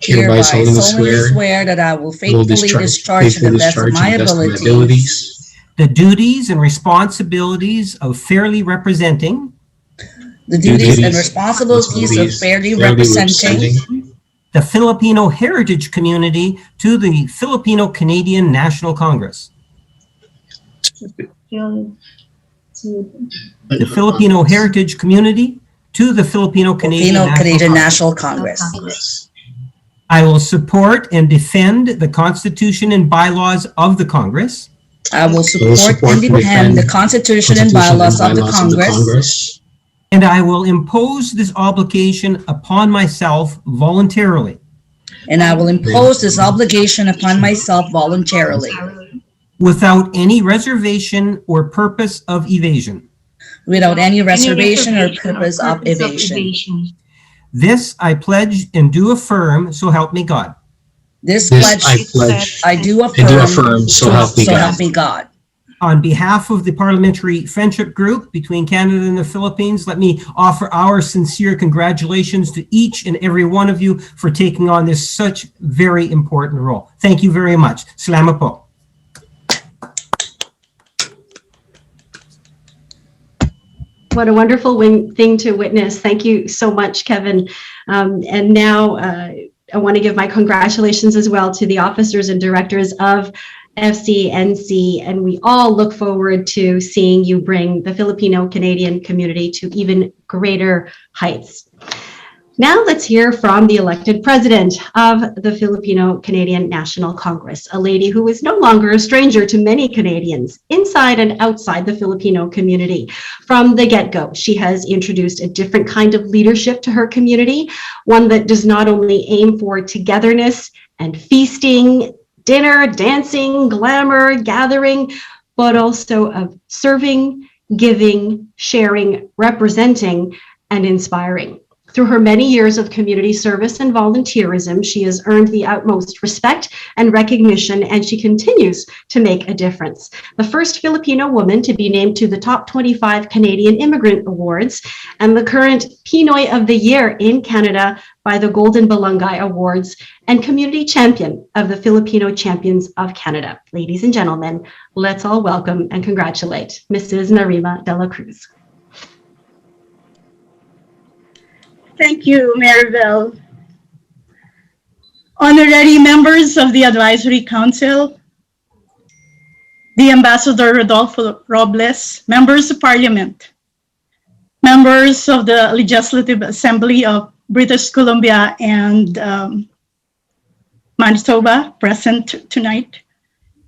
Speaker 18: Hereby solemnly swear that I will faithfully discharge to the best of my abilities
Speaker 12: the duties and responsibilities of fairly representing
Speaker 11: the duties and responsibilities of fairly representing
Speaker 12: the Filipino heritage community to the Filipino-Canadian National Congress. The Filipino heritage community to the Filipino-Canadian
Speaker 11: National Congress.
Speaker 12: I will support and defend the Constitution and bylaws of the Congress.
Speaker 11: I will support and defend the Constitution and bylaws of the Congress.
Speaker 12: And I will impose this obligation upon myself voluntarily.
Speaker 11: And I will impose this obligation upon myself voluntarily.
Speaker 12: Without any reservation or purpose of evasion.
Speaker 11: Without any reservation or purpose of evasion.
Speaker 12: This I pledge and do affirm, so help me God.
Speaker 11: This pledge I do affirm, so help me God.
Speaker 12: On behalf of the Parliamentary Friendship Group between Canada and the Philippines, let me offer our sincere congratulations to each and every one of you for taking on this such very important role. Thank you very much. Salamat po.
Speaker 1: What a wonderful thing to witness. Thank you so much, Kevin. And now I want to give my congratulations as well to the officers and directors of FCNC, and we all look forward to seeing you bring the Filipino-Canadian community to even greater heights. Now let's hear from the elected president of the Filipino-Canadian National Congress, a lady who is no longer a stranger to many Canadians inside and outside the Filipino community. From the get-go, she has introduced a different kind of leadership to her community, one that does not only aim for togetherness and feasting, dinner, dancing, glamour, gathering, but also of serving, giving, sharing, representing, and inspiring. Through her many years of community service and volunteerism, she has earned the utmost respect and recognition, and she continues to make a difference. The first Filipino woman to be named to the top 25 Canadian Immigrant Awards, and the current Pinoy of the Year in Canada by the Golden Balangay Awards, and community champion of the Filipino Champions of Canada. Ladies and gentlemen, let's all welcome and congratulate Mrs. Narima de la Cruz.
Speaker 19: Thank you, Maribel. Honorary members of the Advisory Council, the Ambassador Rodolfo Robles, members of Parliament, members of the Legislative Assembly of British Columbia and Manitoba present tonight,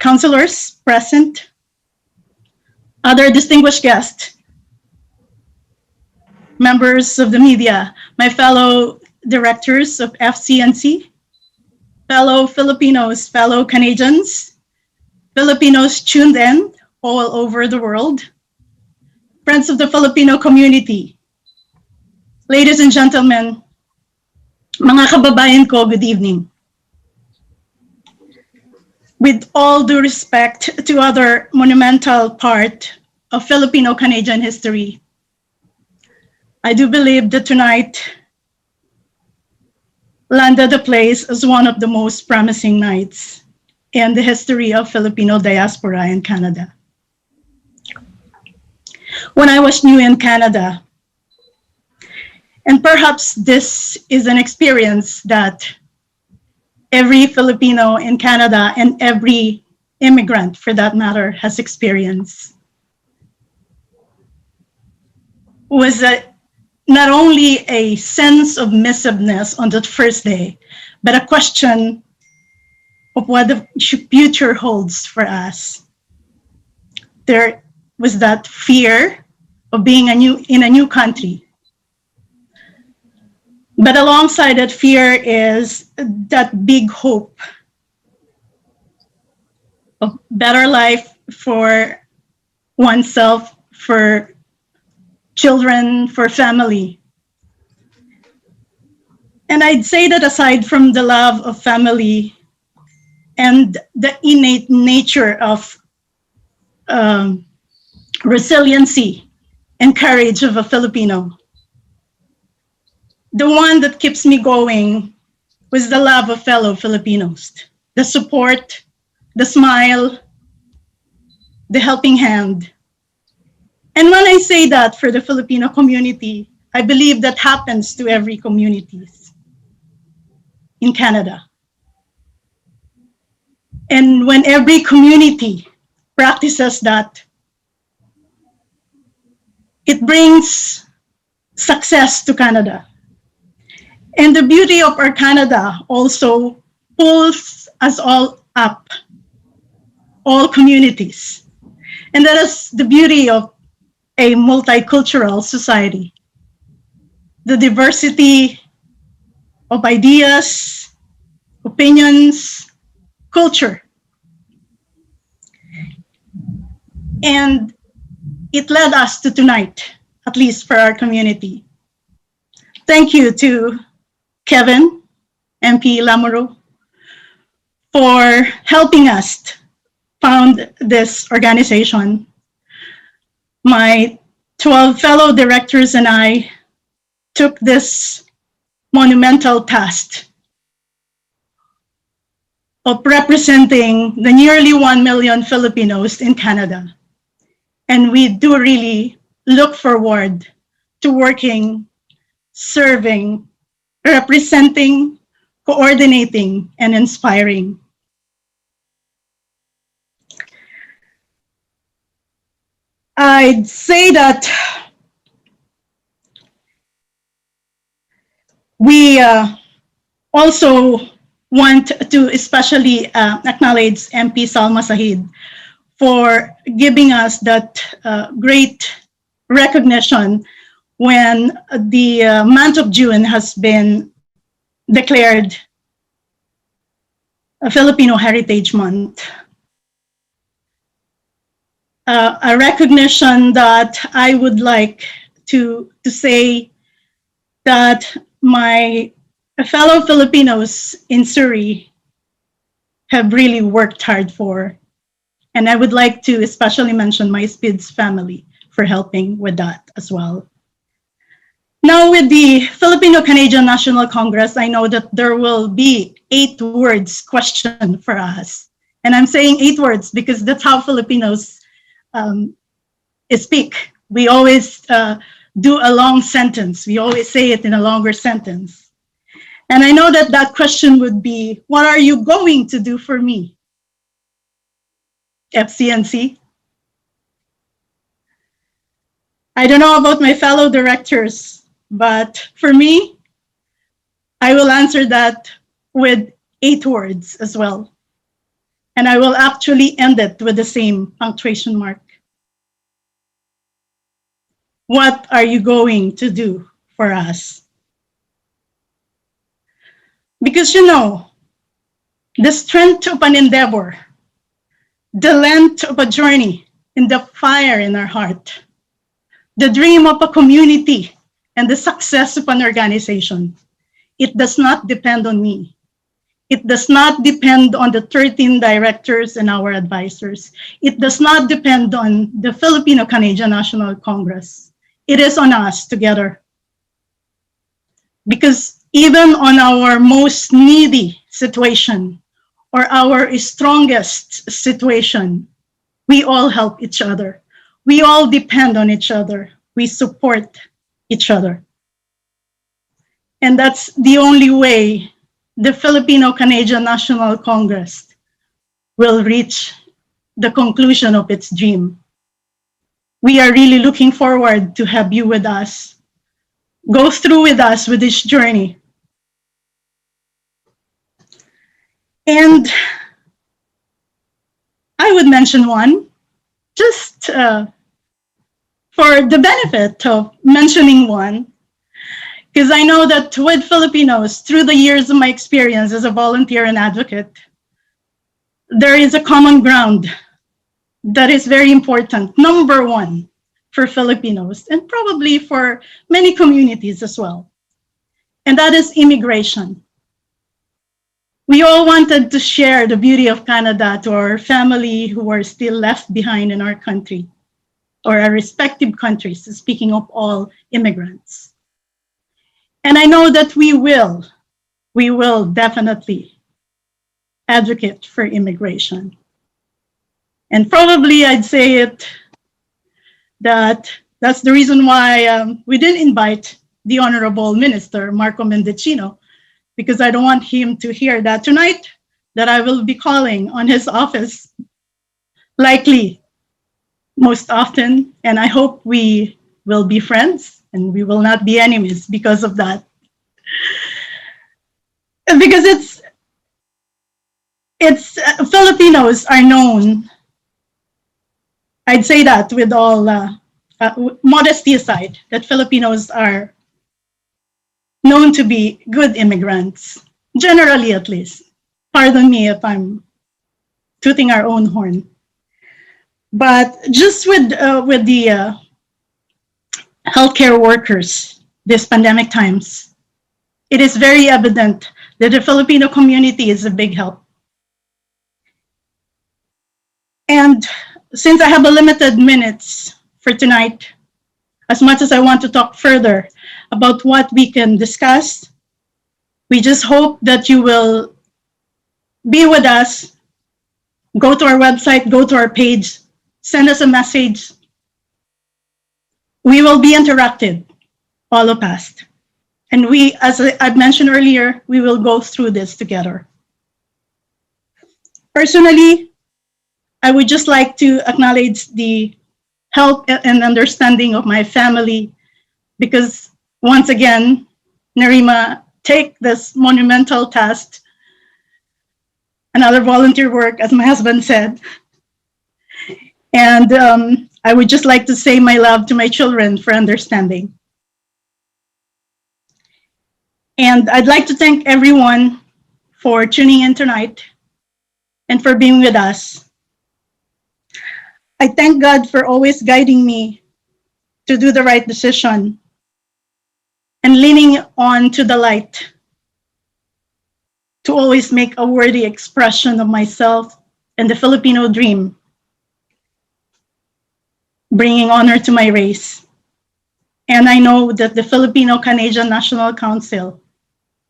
Speaker 19: councilors present, other distinguished guests, members of the media, my fellow directors of FCNC, fellow Filipinos, fellow Canadians, Filipinos tuned in all over the world, friends of the Filipino community, ladies and gentlemen, mga kababayan ko, good evening. With all due respect to other monumental part of Filipino-Canadian history, I do believe that tonight landed a place as one of the most promising nights in the history of Filipino diaspora in Canada. When I was new in Canada, and perhaps this is an experience that every Filipino in Canada and every immigrant for that matter has experienced, was not only a sense of missiveness on that first day, but a question of what the future holds for us. There was that fear of being in a new country. But alongside that fear is that big hope of better life for oneself, for children, for family. And I'd say that aside from the love of family and the innate nature of resiliency and courage of a Filipino, the one that keeps me going was the love of fellow Filipinos, the support, the smile, the helping hand. And when I say that for the Filipino community, I believe that happens to every community in Canada. And when every community practices that, it brings success to Canada. And the beauty of our Canada also pulls us all up, all communities. And that is the beauty of a multicultural society. The diversity of ideas, opinions, culture. And it led us to tonight, at least for our community. Thank you to Kevin, MP Lamuro, for helping us found this organization. My 12 fellow directors and I took this monumental task of representing the nearly 1 million Filipinos in Canada. And we do really look forward to working, serving, representing, coordinating, and inspiring. I'd say that We also want to especially acknowledge MP Salma Sahid for giving us that great recognition when the month of June has been declared a Filipino Heritage Month. A recognition that I would like to say that my fellow Filipinos in Surrey have really worked hard for. And I would like to especially mention my SPIDS family for helping with that as well. Now with the Filipino-Canadian National Congress, I know that there will be 8 words question for us. And I'm saying 8 words because that's how Filipinos speak. We always do a long sentence. We always say it in a longer sentence. And I know that that question would be, what are you going to do for me? FCNC? I don't know about my fellow directors, but for me, I will answer that with 8 words as well. And I will actually end it with the same punctuation mark. What are you going to do for us? Because you know, the strength of an endeavor, the length of a journey, and the fire in our heart, the dream of a community, and the success of an organization, it does not depend on me. It does not depend on the 13 directors and our advisors. It does not depend on the Filipino-Canadian National Congress. It is on us together. Because even on our most needy situation or our strongest situation, we all help each other. We all depend on each other. We support each other. And that's the only way the Filipino-Canadian National Congress will reach the conclusion of its dream. We are really looking forward to have you with us. Go through with us with this journey. And I would mention one, just for the benefit of mentioning one, because I know that with Filipinos, through the years of my experience as a volunteer and advocate, there is a common ground that is very important, number one, for Filipinos, and probably for many communities as well. And that is immigration. We all wanted to share the beauty of Canada to our family who are still left behind in our country, or our respective countries, speaking of all immigrants. And I know that we will definitely advocate for immigration. And probably I'd say it that that's the reason why we didn't invite the Honorable Minister, Marco Mendicino, because I don't want him to hear that tonight that I will be calling on his office, likely most often, and I hope we will be friends and we will not be enemies because of that. Because it's Filipinos are known, I'd say that with all modesty aside, that Filipinos are known to be good immigrants, generally at least. Pardon me if I'm tooting our own horn. But just with the healthcare workers this pandemic times, it is very evident that the Filipino community is a big help. And since I have a limited minutes for tonight, as much as I want to talk further about what we can discuss, we just hope that you will be with us. Go to our website, go to our page, send us a message. We will be interactive, all of us. And we, as I've mentioned earlier, we will go through this together. Personally, I would just like to acknowledge the help and understanding of my family, because once again, Narima take this monumental task, another volunteer work, as my husband said. And I would just like to say my love to my children for understanding. And I'd like to thank everyone for tuning in tonight and for being with us. I thank God for always guiding me to do the right decision and leaning on to the light to always make a worthy expression of myself and the Filipino dream, bringing honor to my race. And I know that the Filipino-Canadian National Council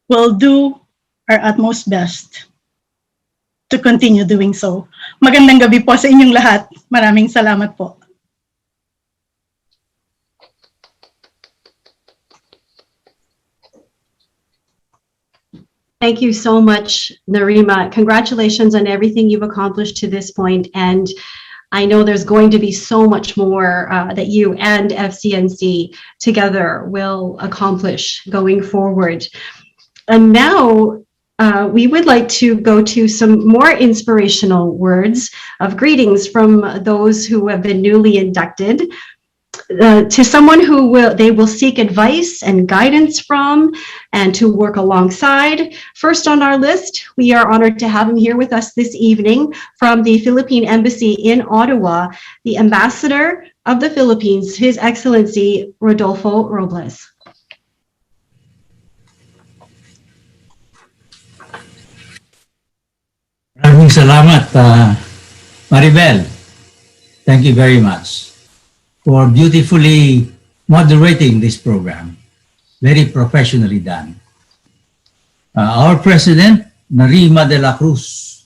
Speaker 19: will do our utmost best to continue doing so. Magandang gabi po sa inyong lahat. Maraming salamat po.
Speaker 1: Thank you so much, Narima. Congratulations on everything you've accomplished to this point. And I know there's going to be so much more that you and FCNC together will accomplish going forward. And now we would like to go to some more inspirational words of greetings from those who have been newly inducted. To someone who they will seek advice and guidance from and to work alongside. First on our list, we are honored to have him here with us this evening from the Philippine Embassy in Ottawa, the Ambassador of the Philippines, His Excellency Rodolfo Robles.
Speaker 20: Maraming salamat, Maribel. Thank you very much for beautifully moderating this program. Very professionally done. Our President, Narima de la Cruz,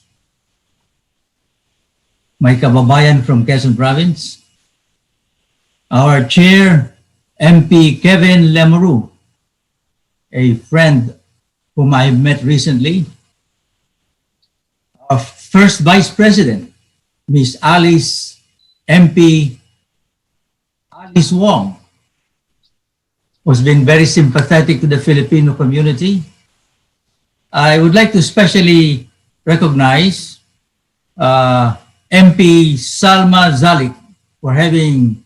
Speaker 20: my kababayan from Quezon Province. Our Chair, MP Kevin Lemeru, a friend whom I met recently. Our First Vice President, Ms. Alice MP Alice Wong, who's been very sympathetic to the Filipino community. I would like to especially recognize MP Salma Zalik for having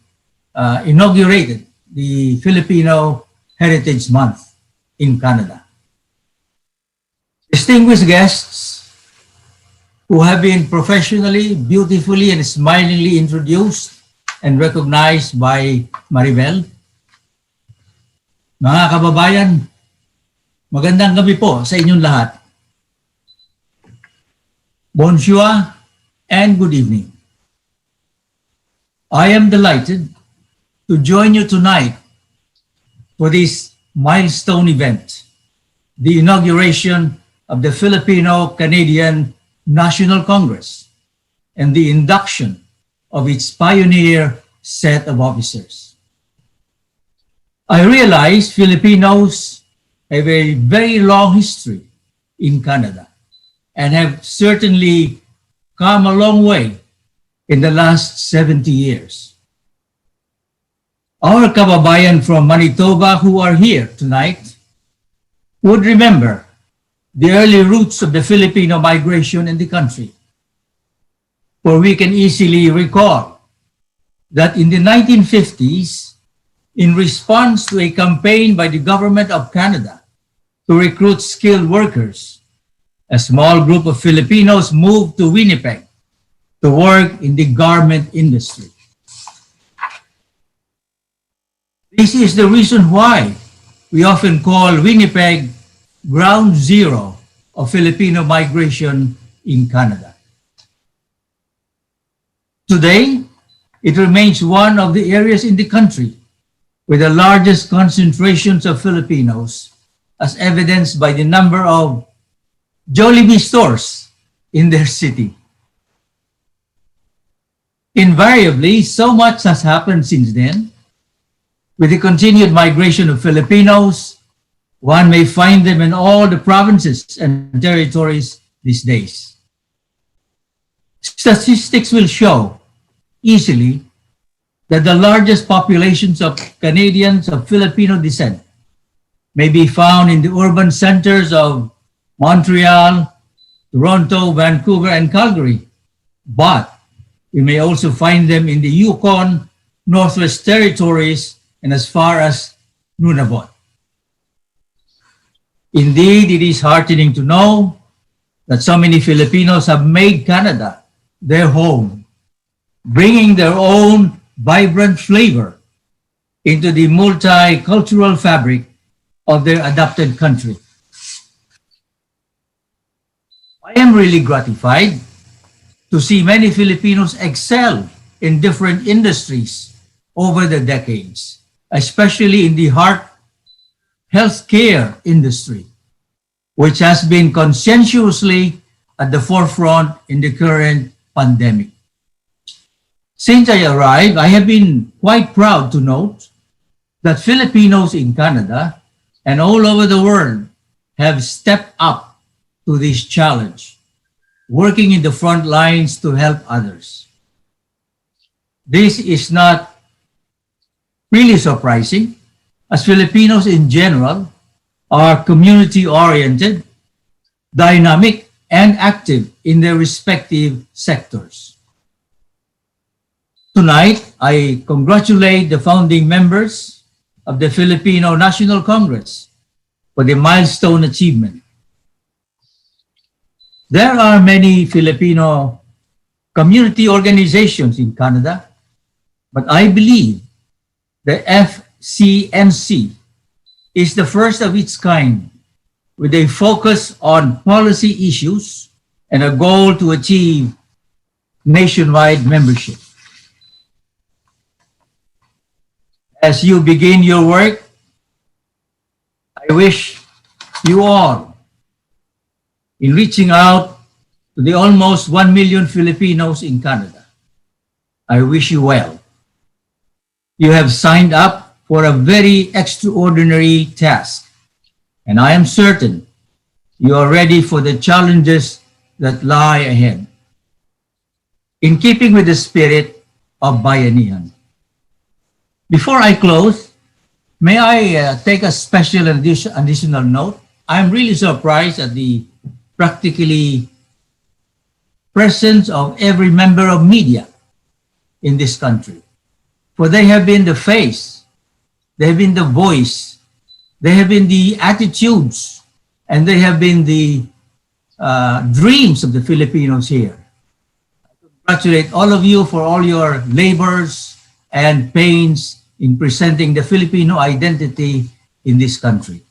Speaker 20: inaugurated the Filipino Heritage Month in Canada. Distinguished guests who have been professionally, beautifully, and smilingly introduced and recognized by Maribel. Mga kababayan, magandang gabi po sa inyong lahat. Bonjour and good evening. I am delighted to join you tonight for this milestone event, the inauguration of the Filipino-Canadian National Congress and the induction of its pioneer set of officers. I realize Filipinos have a very long history in Canada and have certainly come a long way in the last 70 years. Our kababayan from Manitoba who are here tonight would remember the early roots of the Filipino migration in the country, where we can easily recall that in the 1950s, in response to a campaign by the government of Canada to recruit skilled workers, a small group of Filipinos moved to Winnipeg to work in the garment industry. This is the reason why we often call Winnipeg ground zero of Filipino migration in Canada. Today, it remains one of the areas in the country with the largest concentrations of Filipinos, as evidenced by the number of Jollibee stores in their city. Invariably, so much has happened since then. With the continued migration of Filipinos, one may find them in all the provinces and territories these days. Statistics will show easily that the largest populations of Canadians of Filipino descent may be found in the urban centers of Montreal, Toronto, Vancouver, and Calgary, but we may also find them in the Yukon, Northwest Territories, and as far as Nunavut. Indeed, it is heartening to know that so many Filipinos have made Canada their home, bringing their own vibrant flavor into the multicultural fabric of their adopted country. I am really gratified to see many Filipinos excel in different industries over the decades, especially in the healthcare industry, which has been conscientiously at the forefront in the current pandemic. Since I arrived, I have been quite proud to note that Filipinos in Canada and all over the world have stepped up to this challenge, working in the front lines to help others. This is not really surprising, as Filipinos in general are community-oriented, dynamic, and active in their respective sectors. Tonight, I congratulate the founding members of the Filipino National Congress for the milestone achievement. There are many Filipino community organizations in Canada, but I believe the FCNC is the first of its kind, with a focus on policy issues and a goal to achieve nationwide membership. As you begin your work, I wish you all, in reaching out to the almost 1 million Filipinos in Canada, I wish you well. You have signed up for a very extraordinary task, and I am certain you are ready for the challenges that lie ahead. In keeping with the spirit of Bayanihan. Before I close, may I take a special additional note? I'm really surprised at the practically presence of every member of media in this country. For they have been the face, they have been the voice, they have been the attitudes, and they have been the dreams of the Filipinos here. I congratulate all of you for all your labors and pains in presenting the Filipino identity in this country.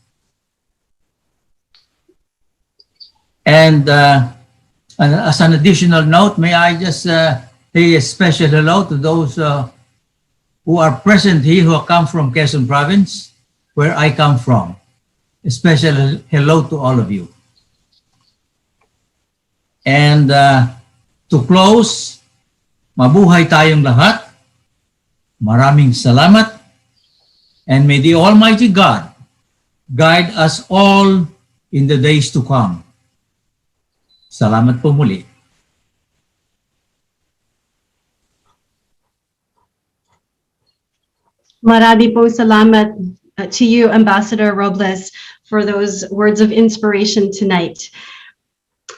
Speaker 20: And as an additional note, may I just say a special hello to those who are present here who come from Quezon Province, where I come from. A special hello to all of you. And to close, mabuhay tayong lahat. Maraming salamat. And may the Almighty God guide us all in the days to come. Salamat po muli.
Speaker 1: Marami po salamat to you, Ambassador Robles, for those words of inspiration tonight.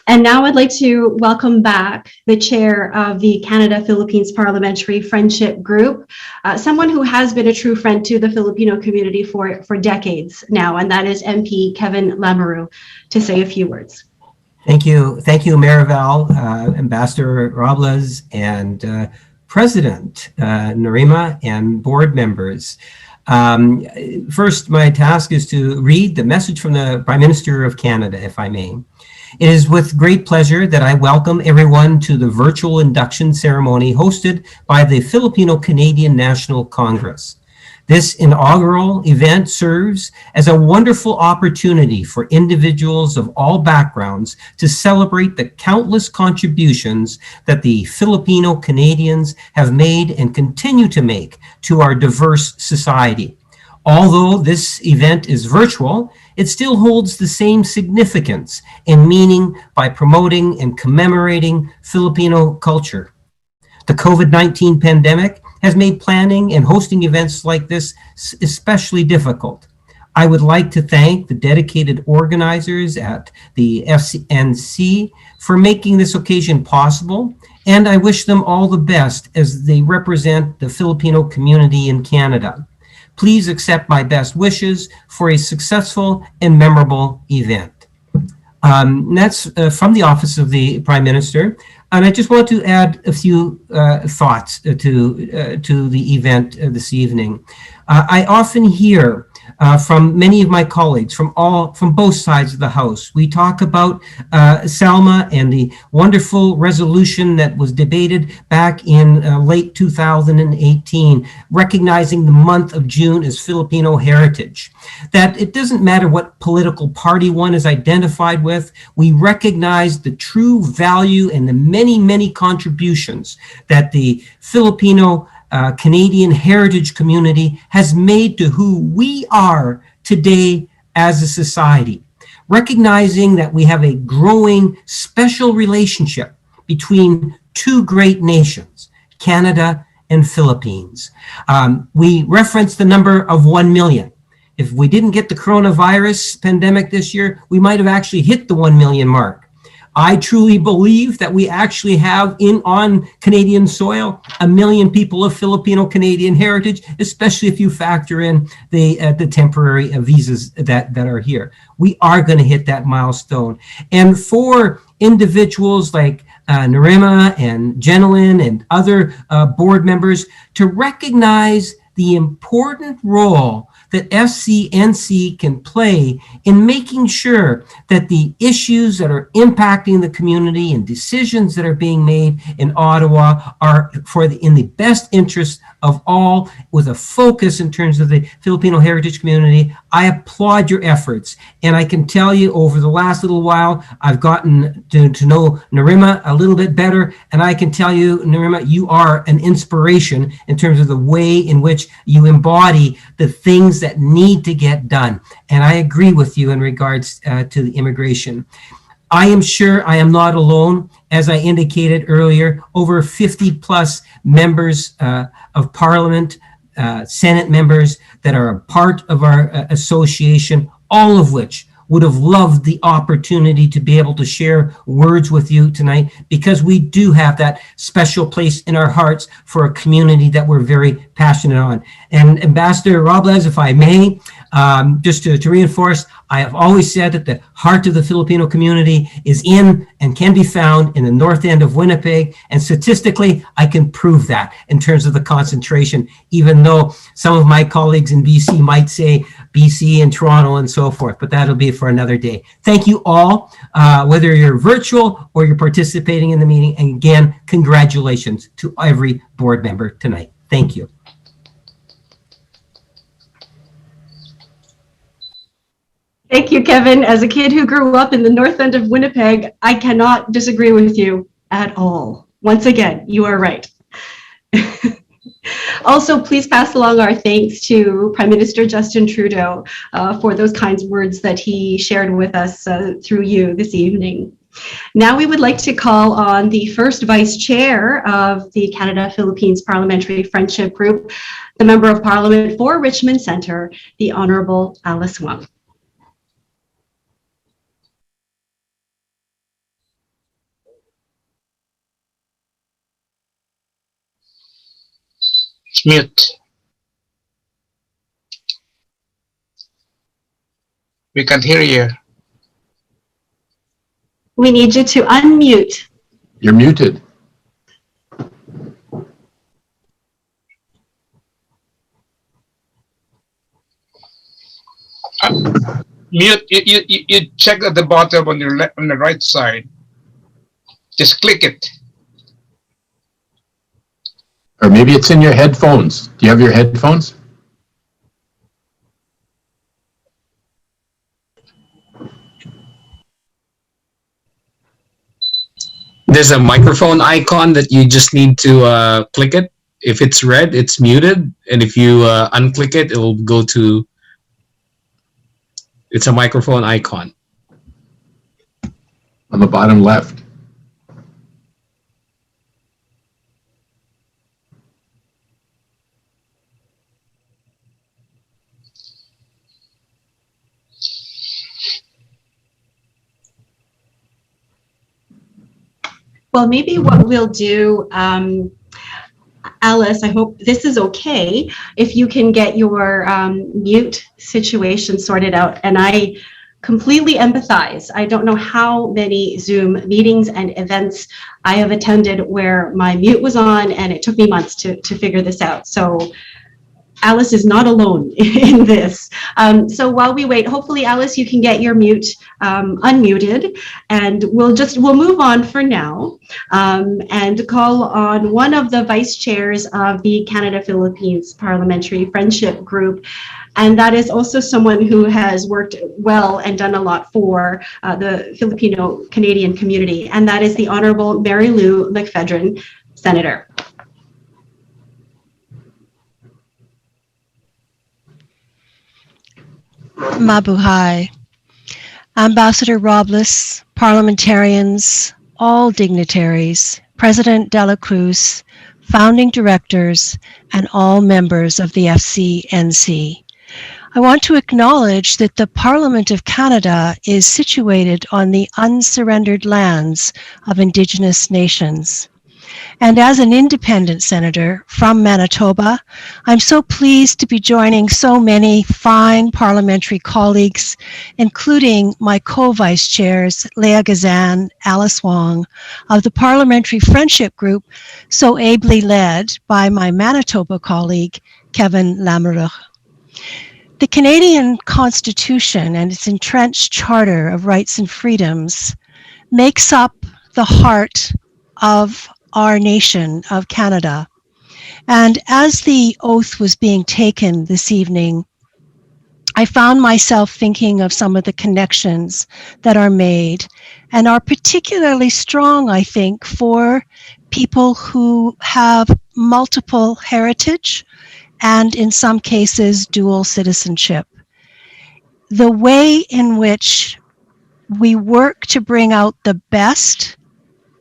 Speaker 1: And now I'd like to welcome back the chair of the Canada-Philippines Parliamentary Friendship Group, someone who has been a true friend to the Filipino community for decades now, and that is MP Kevin Lamoureux, to say a few words.
Speaker 12: Thank you, Marival, Ambassador Robles, and President Narima, and board members. First, my task is to read the message from the Prime Minister of Canada, if I may. It is with great pleasure that I welcome everyone to the virtual induction ceremony hosted by the Filipino-Canadian National Congress. This inaugural event serves as a wonderful opportunity for individuals of all backgrounds to celebrate the countless contributions that the Filipino Canadians have made and continue to make to our diverse society. Although this event is virtual, it still holds the same significance and meaning by promoting and commemorating Filipino culture. The COVID-19 pandemic has made planning and hosting events like this especially difficult. I would like to thank the dedicated organizers at the FCNC for making this occasion possible, and I wish them all the best as they represent the Filipino community in Canada. Please accept my best wishes for a successful and memorable event. That's from the Office of the Prime Minister. And I just want to add a few thoughts to the event this evening. I often hear from many of my colleagues from both sides of the House. We talk about Salma and the wonderful resolution that was debated back in late 2018, recognizing the month of June as Filipino heritage. That it doesn't matter what political party one is identified with, we recognize the true value and the many, many contributions that the Filipino Canadian heritage community has made to who we are today as a society, recognizing that we have a growing special relationship between two great nations, Canada and Philippines. We referenced the number of 1 million. If we didn't get the coronavirus pandemic this year, we might have actually hit the 1 million mark. I truly believe that we actually have on Canadian soil 1 million people of Filipino Canadian heritage, especially if you factor in the temporary visas that are here. We are going to hit that milestone. And for individuals like Narima and Jenilyn and other board members to recognize the important role that FCNC can play in making sure that the issues that are impacting the community and decisions that are being made in Ottawa are in the best interest of all, with a focus in terms of the Filipino heritage community. I applaud your efforts, and I can tell you over the last little while, I've gotten to know Narima a little bit better, and I can tell you, Narima, you are an inspiration in terms of the way in which you embody the things that need to get done. And I agree with you in regards to the immigration. I am sure I am not alone. As I indicated earlier, over 50 plus members of Parliament, Senate members that are a part of our association, all of which would have loved the opportunity to be able to share words with you tonight, because we do have that special place in our hearts for a community that we're very passionate on. And Ambassador Robles, if I may, just to reinforce, I have always said that the heart of the Filipino community is in and can be found in the north end of Winnipeg. And statistically, I can prove that in terms of the concentration, even though some of my colleagues in BC might say BC and Toronto and so forth, but that'll be for another day. Thank you all, whether you're virtual or you're participating in the meeting. And again, congratulations to every board member tonight. Thank you.
Speaker 1: Thank you, Kevin. As a kid who grew up in the north end of Winnipeg, I cannot disagree with you at all. Once again, you are right. Also, please pass along our thanks to Prime Minister Justin Trudeau for those kinds of words that he shared with us through you this evening. Now we would like to call on the first Vice Chair of the Canada-Philippines Parliamentary Friendship Group, the Member of Parliament for Richmond Centre, the Honourable Alice Wong.
Speaker 21: Mute. We can't hear you.
Speaker 1: We need you to unmute.
Speaker 15: You're muted.
Speaker 21: Mute. You check at the bottom on your on the right side. Just click it.
Speaker 15: Or maybe it's in your headphones. Do you have your headphones?
Speaker 22: There's a microphone icon that you just need to click it. If it's red, it's muted. And if you unclick it, it will go to, it's a microphone icon.
Speaker 15: On the bottom left.
Speaker 1: Well, maybe what we'll do, Alice, I hope this is okay, if you can get your mute situation sorted out. And I completely empathize. I don't know how many Zoom meetings and events I have attended where my mute was on, and it took me months to figure this out. So Alice is not alone in this. So while we wait, hopefully, Alice, you can get your mute unmuted, and we'll move on for now and call on one of the vice chairs of the Canada-Philippines Parliamentary Friendship Group. And that is also someone who has worked well and done a lot for the Filipino-Canadian community. And that is the Honorable Mary Lou McPhedran, Senator.
Speaker 2: Mabuhay. Ambassador Robles, parliamentarians, all dignitaries, President De La Cruz, founding directors, and all members of the FCNC. I want to acknowledge that the Parliament of Canada is situated on the unsurrendered lands of Indigenous nations. And as an independent senator from Manitoba, I'm so pleased to be joining so many fine parliamentary colleagues, including my co-vice chairs, Leah Gazan, Alice Wong, of the Parliamentary Friendship Group, so ably led by my Manitoba colleague, Kevin Lamoureux. The Canadian Constitution and its entrenched Charter of Rights and Freedoms makes up the heart of our nation of Canada. And as the oath was being taken this evening, I found myself thinking of some of the connections that are made and are particularly strong, I think, for people who have multiple heritage and in some cases dual citizenship. The way in which we work to bring out the best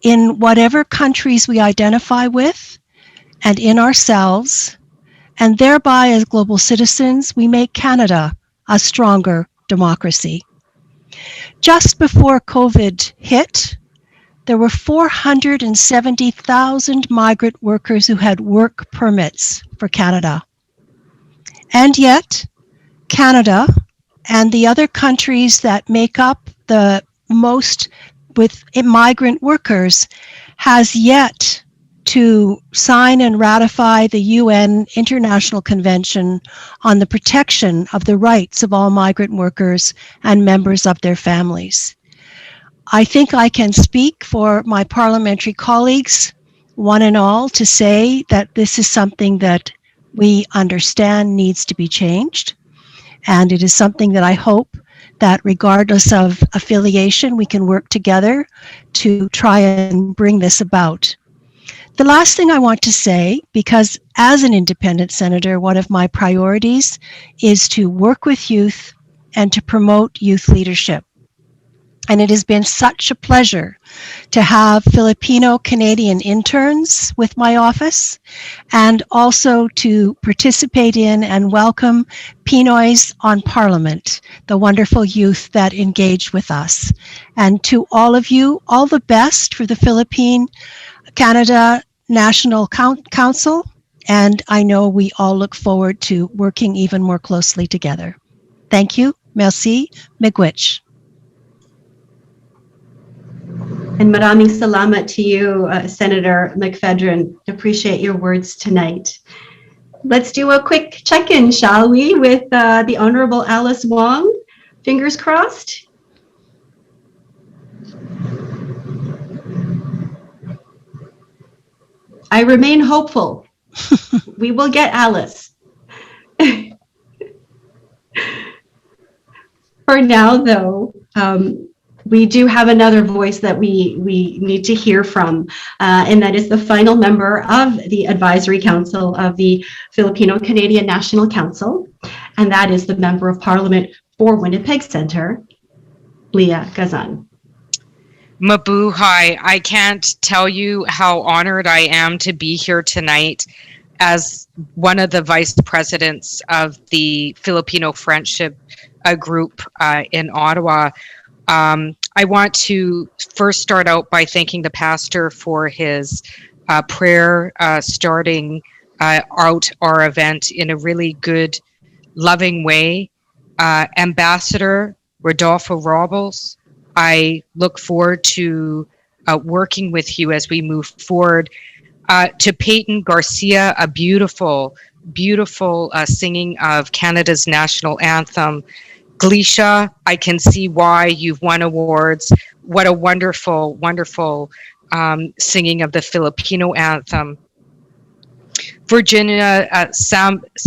Speaker 2: in whatever countries we identify with and in ourselves, and thereby as global citizens, we make Canada a stronger democracy. Just before COVID hit, there were 470,000 migrant workers who had work permits for Canada. And yet, Canada and the other countries that make up the most with migrant workers has yet to sign and ratify the UN International Convention on the Protection of the Rights of all Migrant Workers and members of their families. I think I can speak for my parliamentary colleagues, one and all, to say that this is something that we understand needs to be changed. And it is something that I hope that regardless of affiliation, we can work together to try and bring this about. The last thing I want to say, because as an independent senator, one of my priorities is to work with youth and to promote youth leadership. And it has been such a pleasure to have Filipino-Canadian interns with my office and also to participate in and welcome Pinoys on Parliament, the wonderful youth that engage with us. And to all of you, all the best for the Philippine-Canada National Council. And I know we all look forward to working even more closely together. Thank you. Merci. Miigwech.
Speaker 1: And maraming salamat to you, Senator McPhedran. Appreciate your words tonight. Let's do a quick check-in, shall we, with the Honorable Alice Wong. Fingers crossed. I remain hopeful. We will get Alice. For now, though, we do have another voice that we need to hear from, and that is the final member of the Advisory Council of the Filipino-Canadian National Council, and that is the Member of Parliament for Winnipeg Centre, Leah Gazan.
Speaker 3: Mabuhay. I can't tell you how honored I am to be here tonight as one of the vice presidents of the Filipino Friendship Group in Ottawa. I want to first start out by thanking the pastor for his prayer starting out our event in a really good, loving way. Ambassador Rodolfo Robles, I look forward to working with you as we move forward. To Peyton Garcia, a beautiful, beautiful singing of Canada's national anthem. Gleisha, I can see why you've won awards. What a wonderful, wonderful singing of the Filipino anthem. Virginia Samalog,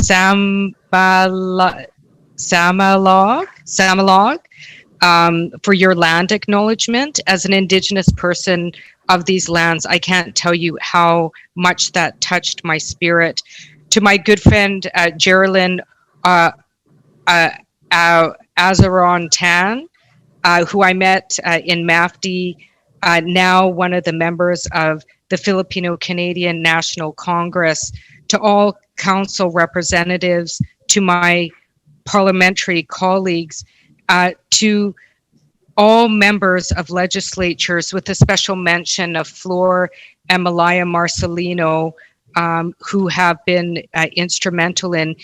Speaker 3: for your land acknowledgement. As an Indigenous person of these lands, I can't tell you how much that touched my spirit. To my good friend Geraldine Azaron Tan, who I met in MAFD, now one of the members of the Filipino-Canadian National Congress, to all council representatives, to my parliamentary colleagues, to all members of legislatures, with a special mention of Flor and Malaya Marcelino, who have been instrumental in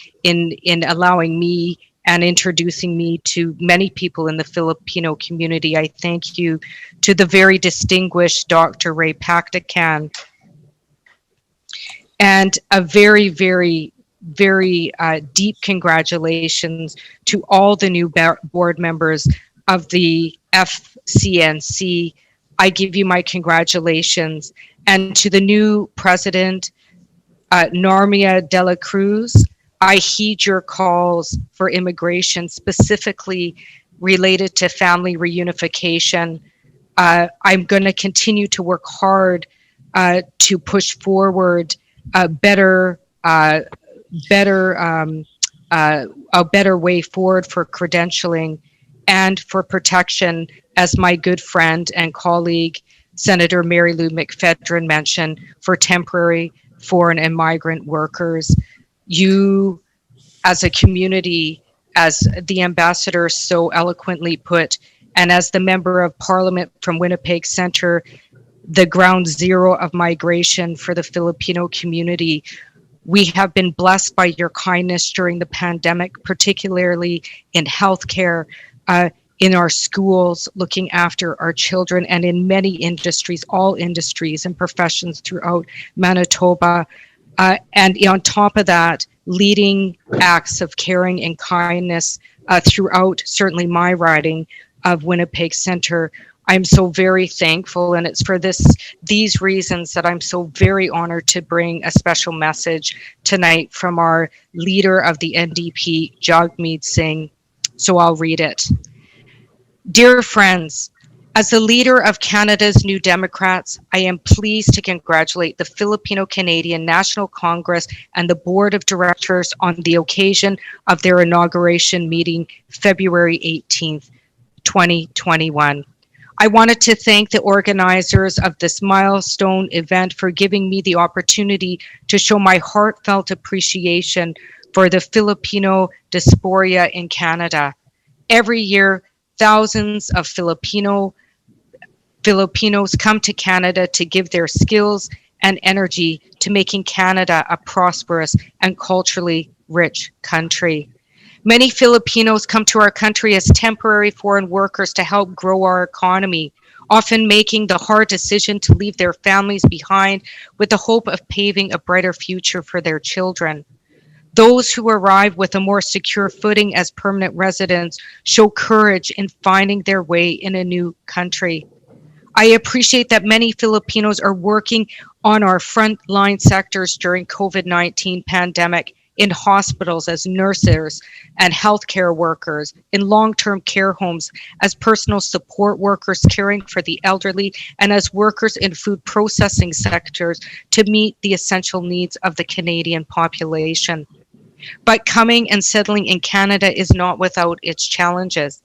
Speaker 3: allowing me and introducing me to many people in the Filipino community. I thank you. To the very distinguished Dr. Ray Pactacan, and a very, very, very deep congratulations to all the new board members of the FCNC. I give you my congratulations. And to the new president, Normia de la Cruz, I heed your calls for immigration, specifically related to family reunification. I'm going to continue to work hard to push forward a better way forward for credentialing and for protection, as my good friend and colleague, Senator Mary Lou McPhedran mentioned, for temporary foreign and migrant workers. You, as a community, as the ambassador so eloquently put, and as the member of parliament from Winnipeg Centre, the ground zero of migration for the Filipino community, we have been blessed by your kindness during the pandemic, particularly in healthcare, in our schools, looking after our children, and in many industries, all industries and professions throughout Manitoba. And on top of that, leading acts of caring and kindness throughout, certainly my riding of Winnipeg Centre. I'm so very thankful, and it's for these reasons that I'm so very honored to bring a special message tonight from our leader of the NDP, Jagmeet Singh. So I'll read it. Dear friends, as the leader of Canada's New Democrats, I am pleased to congratulate the Filipino-Canadian National Congress and the Board of Directors on the occasion of their inauguration meeting, February 18th, 2021. I wanted to thank the organizers of this milestone event for giving me the opportunity to show my heartfelt appreciation for the Filipino diaspora in Canada. Every year, thousands of Filipinos come to Canada to give their skills and energy to making Canada a prosperous and culturally rich country. Many Filipinos come to our country as temporary foreign workers to help grow our economy, often making the hard decision to leave their families behind with the hope of paving a brighter future for their children. Those who arrive with a more secure footing as permanent residents show courage in finding their way in a new country. I appreciate that many Filipinos are working on our frontline sectors during COVID-19 pandemic, in hospitals as nurses and healthcare workers, in long-term care homes as personal support workers caring for the elderly, and as workers in food processing sectors to meet the essential needs of the Canadian population. But coming and settling in Canada is not without its challenges.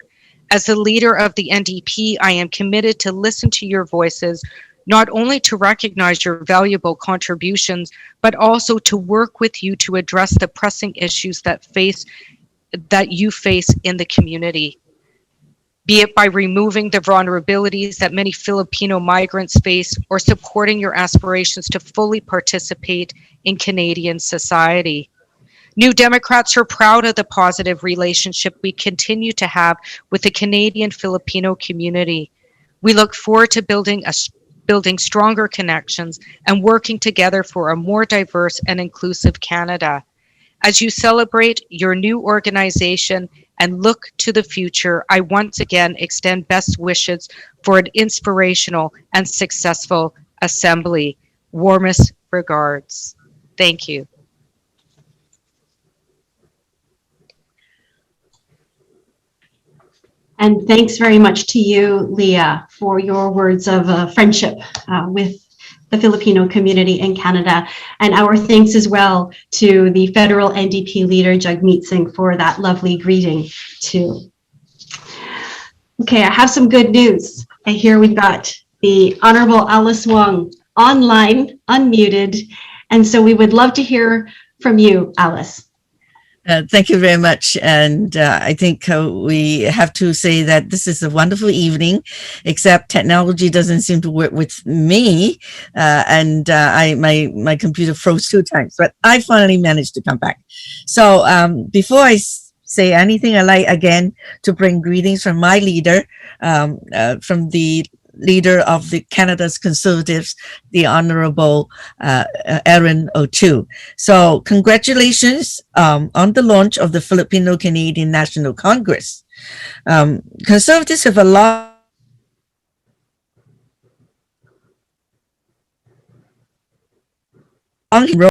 Speaker 3: As the leader of the NDP, I am committed to listen to your voices, not only to recognize your valuable contributions, but also to work with you to address the pressing issues that you face in the community. be it by removing the vulnerabilities that many Filipino migrants face or supporting your aspirations to fully participate in Canadian society. New Democrats are proud of the positive relationship we continue to have with the Canadian Filipino community. We look forward to building stronger connections and working together for a more diverse and inclusive Canada. As you celebrate your new organization and look to the future, I once again extend best wishes for an inspirational and successful assembly. Warmest regards. Thank you.
Speaker 1: And thanks very much to you, Leah, for your words of friendship with the Filipino community in Canada. And our thanks as well to the federal NDP leader, Jagmeet Singh, for that lovely greeting too. Okay, I have some good news. And here we've got the Honorable Alice Wong online, unmuted. And so we would love to hear from you, Alice.
Speaker 7: Thank you very much. And I think we have to say that this is a wonderful evening, except technology doesn't seem to work with me. And my computer froze 2 times, but I finally managed to come back. So before I say anything, I'd like again to bring greetings from my leader, from the leader of the Canada's Conservatives, the Honorable Erin O'Toole. So congratulations on the launch of the Filipino Canadian National Congress. Conservatives have a long road.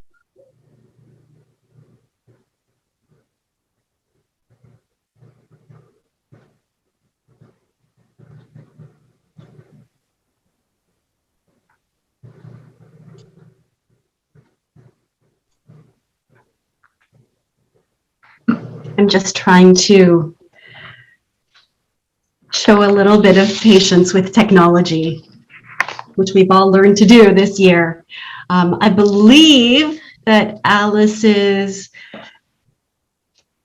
Speaker 1: I'm just trying to show a little bit of patience with technology, which we've all learned to do this year. I believe that Alice's,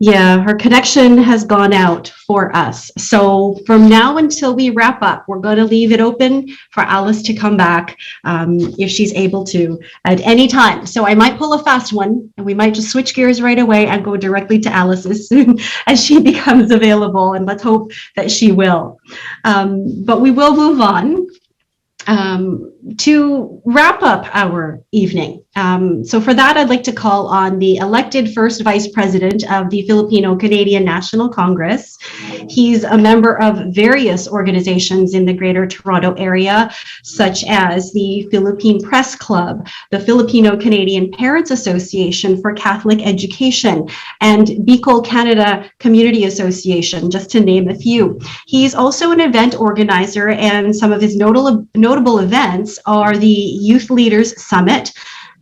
Speaker 1: her connection has gone out for us. So from now until we wrap up, we're going to leave it open for Alice to come back if she's able to at any time. So I might pull a fast one and we might just switch gears right away and go directly to Alice as soon as she becomes available. And let's hope that she will. But we will move on to wrap up our evening. So for that, I'd like to call on the elected first vice president of the Filipino Canadian National Congress. He's a member of various organizations in the Greater Toronto Area, such as the Philippine Press Club, the Filipino Canadian Parents Association for Catholic Education, and Bicol Canada Community Association, just to name a few. He's also an event organizer, and some of his notable events are the Youth Leaders Summit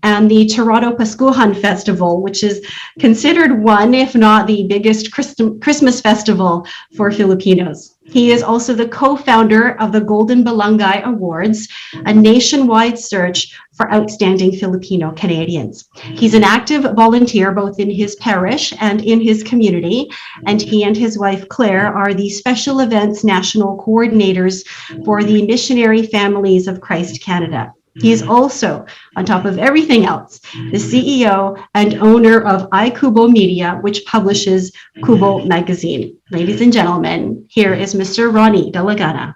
Speaker 1: and the Toronto Pascuhan Festival, which is considered one, if not the biggest Christmas festival for Filipinos. He is also the co-founder of the Golden Balangay Awards, a nationwide search for outstanding Filipino Canadians. He's an active volunteer both in his parish and in his community, and he and his wife Claire are the Special Events National Coordinators for the Missionary Families of Christ Canada. He is also, on top of everything else, the CEO and owner of iKubo Media, which publishes Kubo magazine. Ladies and gentlemen, here is Mr. Ronnie Dalagana.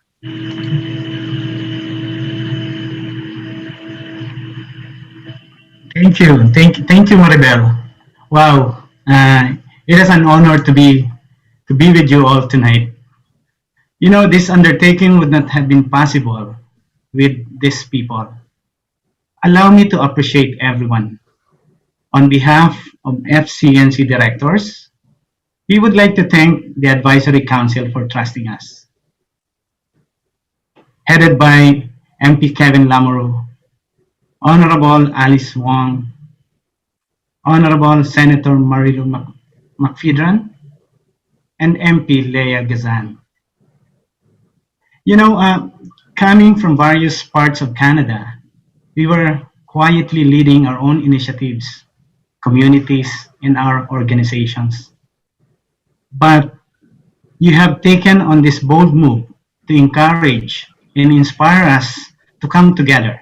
Speaker 4: Thank you, Maribel. Wow, it is an honor to be with you all tonight. You know, this undertaking would not have been possible with these people. Allow me to appreciate everyone. On behalf of FCNC directors, we would like to thank the Advisory Council for trusting us. Headed by MP Kevin Lamoureux, Honorable Alice Wong, Honorable Senator Marilu McPhedran, and MP Leah Gazan. You know, coming from various parts of Canada, we were quietly leading our own initiatives, communities, and our organizations. But You have taken on this bold move to encourage and inspire us to come together.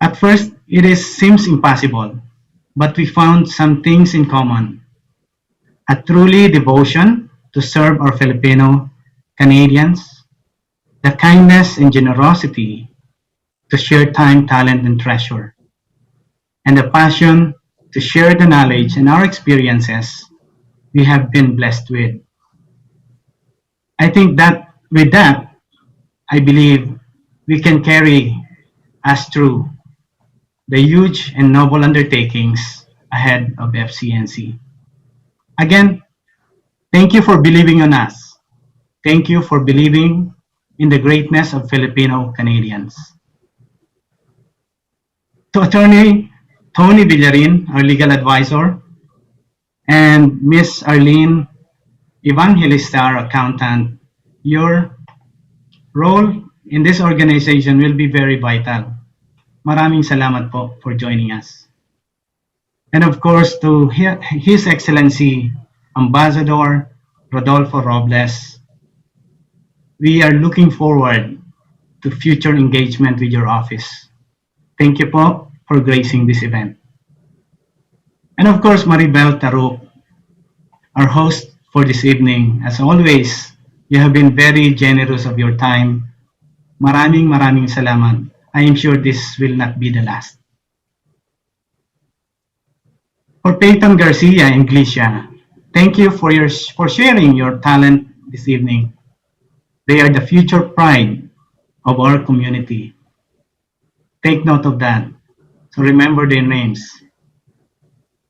Speaker 4: At first, seems impossible, but we found some things in common. A truly devotion to serve our Filipino Canadians, the kindness and generosity to share time, talent, and treasure, and the passion to share the knowledge and our experiences we have been blessed with. I think that with that, I believe we can carry us through the huge and noble undertakings ahead of FCNC. Again, thank you for believing on us. Thank you for believing in the greatness of Filipino Canadians. To Attorney Tony Villarin, our legal advisor, and Miss Arlene Evangelista, our accountant, your role in this organization will be very vital. Maraming salamat po for joining us. And of course, to His Excellency Ambassador Rodolfo Robles, we are looking forward to future engagement with your office. Thank you po for gracing this event. And of course, Maribel Taruk, our host for this evening. As always, you have been very generous of your time. Maraming salamat. I am sure this will not be the last. For Peyton Garcia and Glecia, thank you for sharing your talent this evening. They are the future pride of our community. Take note of that. So remember their names.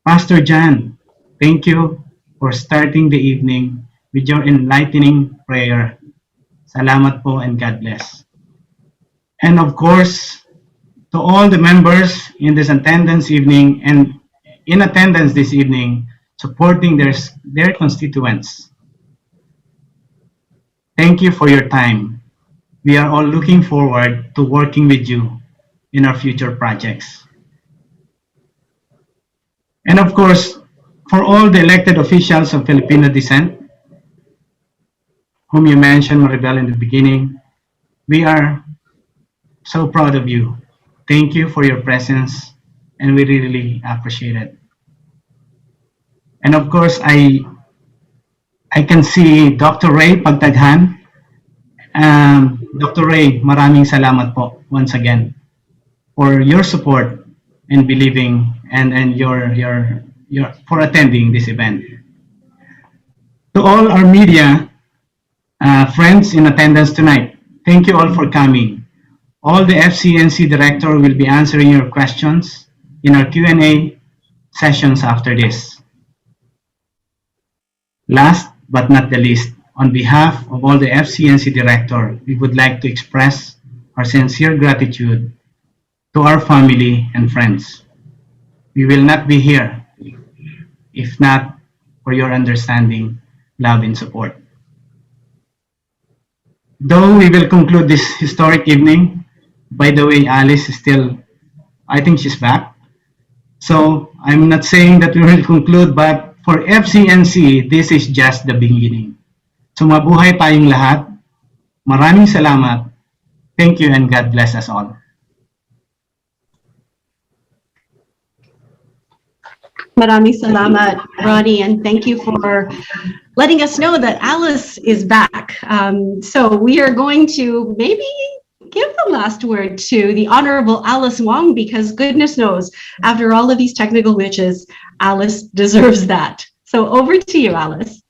Speaker 4: Pastor Jan, thank you for starting the evening with your enlightening prayer. Salamat po and God bless. And of course, to all the members in this attendance evening and in attendance this evening, supporting their constituents. Thank you for your time. We are all looking forward to working with you in our future projects. And of course, for all the elected officials of Filipino descent, whom you mentioned, Maribel, in the beginning, we are so proud of you. Thank you for your presence, and we really appreciate it. And of course, I can see Dr. Ray Pagtaghan. Dr. Ray, maraming salamat po once again for your support and believing and your for attending this event. To all our media friends in attendance tonight, thank you all for coming. All the FCNC director will be answering your questions in our Q&A sessions after this. Last but not the least, on behalf of all the FCNC director, we would like to express our sincere gratitude to our family and friends. We will not be here if not for your understanding, love, and support. Though we will conclude this historic evening, by the way, Alice is still, I think she's back. So I'm not saying that we will conclude, but for FCNC, this is just the beginning. So mabuhay tayong lahat. Maraming salamat. Thank you and God bless us all.
Speaker 1: Maraming salamat, Ronnie, and thank you for letting us know that Alice is back. So we are going to maybe give the last word to the Honorable Alice Wong, because goodness knows, after all of these technical glitches, Alice deserves that. So over to you, Alice.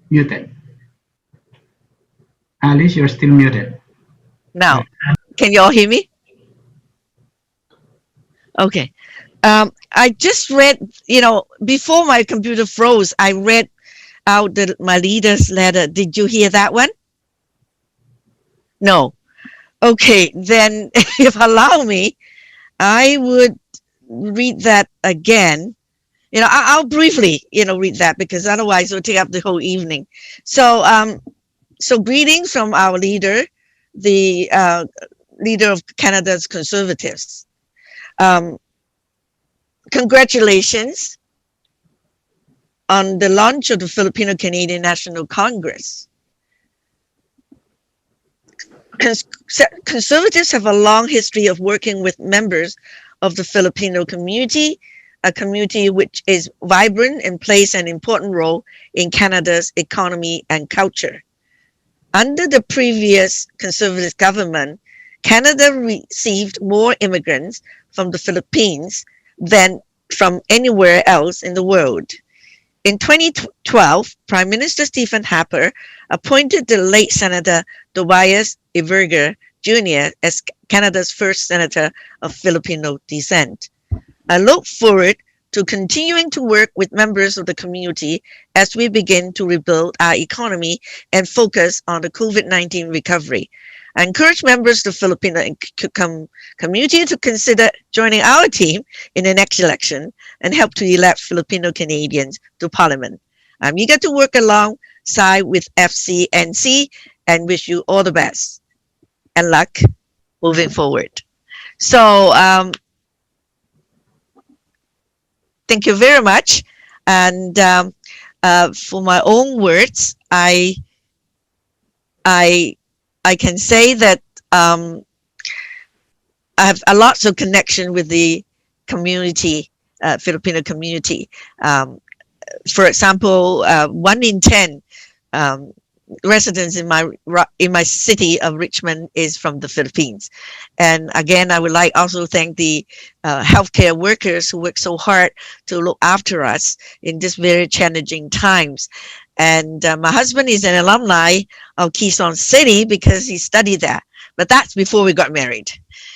Speaker 4: Muted. Alice, you're still muted.
Speaker 5: Now, can you all hear me? Okay. I just read, before my computer froze, I read out my leader's letter. Did you hear that one? No. Okay, then if allow me, I would read that again. I'll briefly, read that, because otherwise it'll take up the whole evening. So, so greetings from our leader, the leader of Canada's Conservatives. Congratulations on the launch of the Filipino Canadian National Congress. Conservatives have a long history of working with members of the Filipino community, a community which is vibrant and plays an important role in Canada's economy and culture. Under the previous Conservative government, Canada received more immigrants from the Philippines than from anywhere else in the world. In 2012, Prime Minister Stephen Harper appointed the late Senator Tobias Iverger Jr. as Canada's first senator of Filipino descent. I look forward to continuing to work with members of the community as we begin to rebuild our economy and focus on the COVID-19 recovery. I encourage members of the Filipino community to consider joining our team in the next election and help to elect Filipino Canadians to Parliament. I'm eager to work alongside with FCNC and wish you all the best and luck moving forward. So, thank you very much. And for my own words, I can say that I have a lot of connection with the community, Filipino community. For example, 1 in 10 residents in my city of Richmond is from the Philippines. And again, I would like also thank the healthcare workers who work so hard to look after us in this very challenging times. And my husband is an alumni of Quezon City because he studied there. But that's before we got married.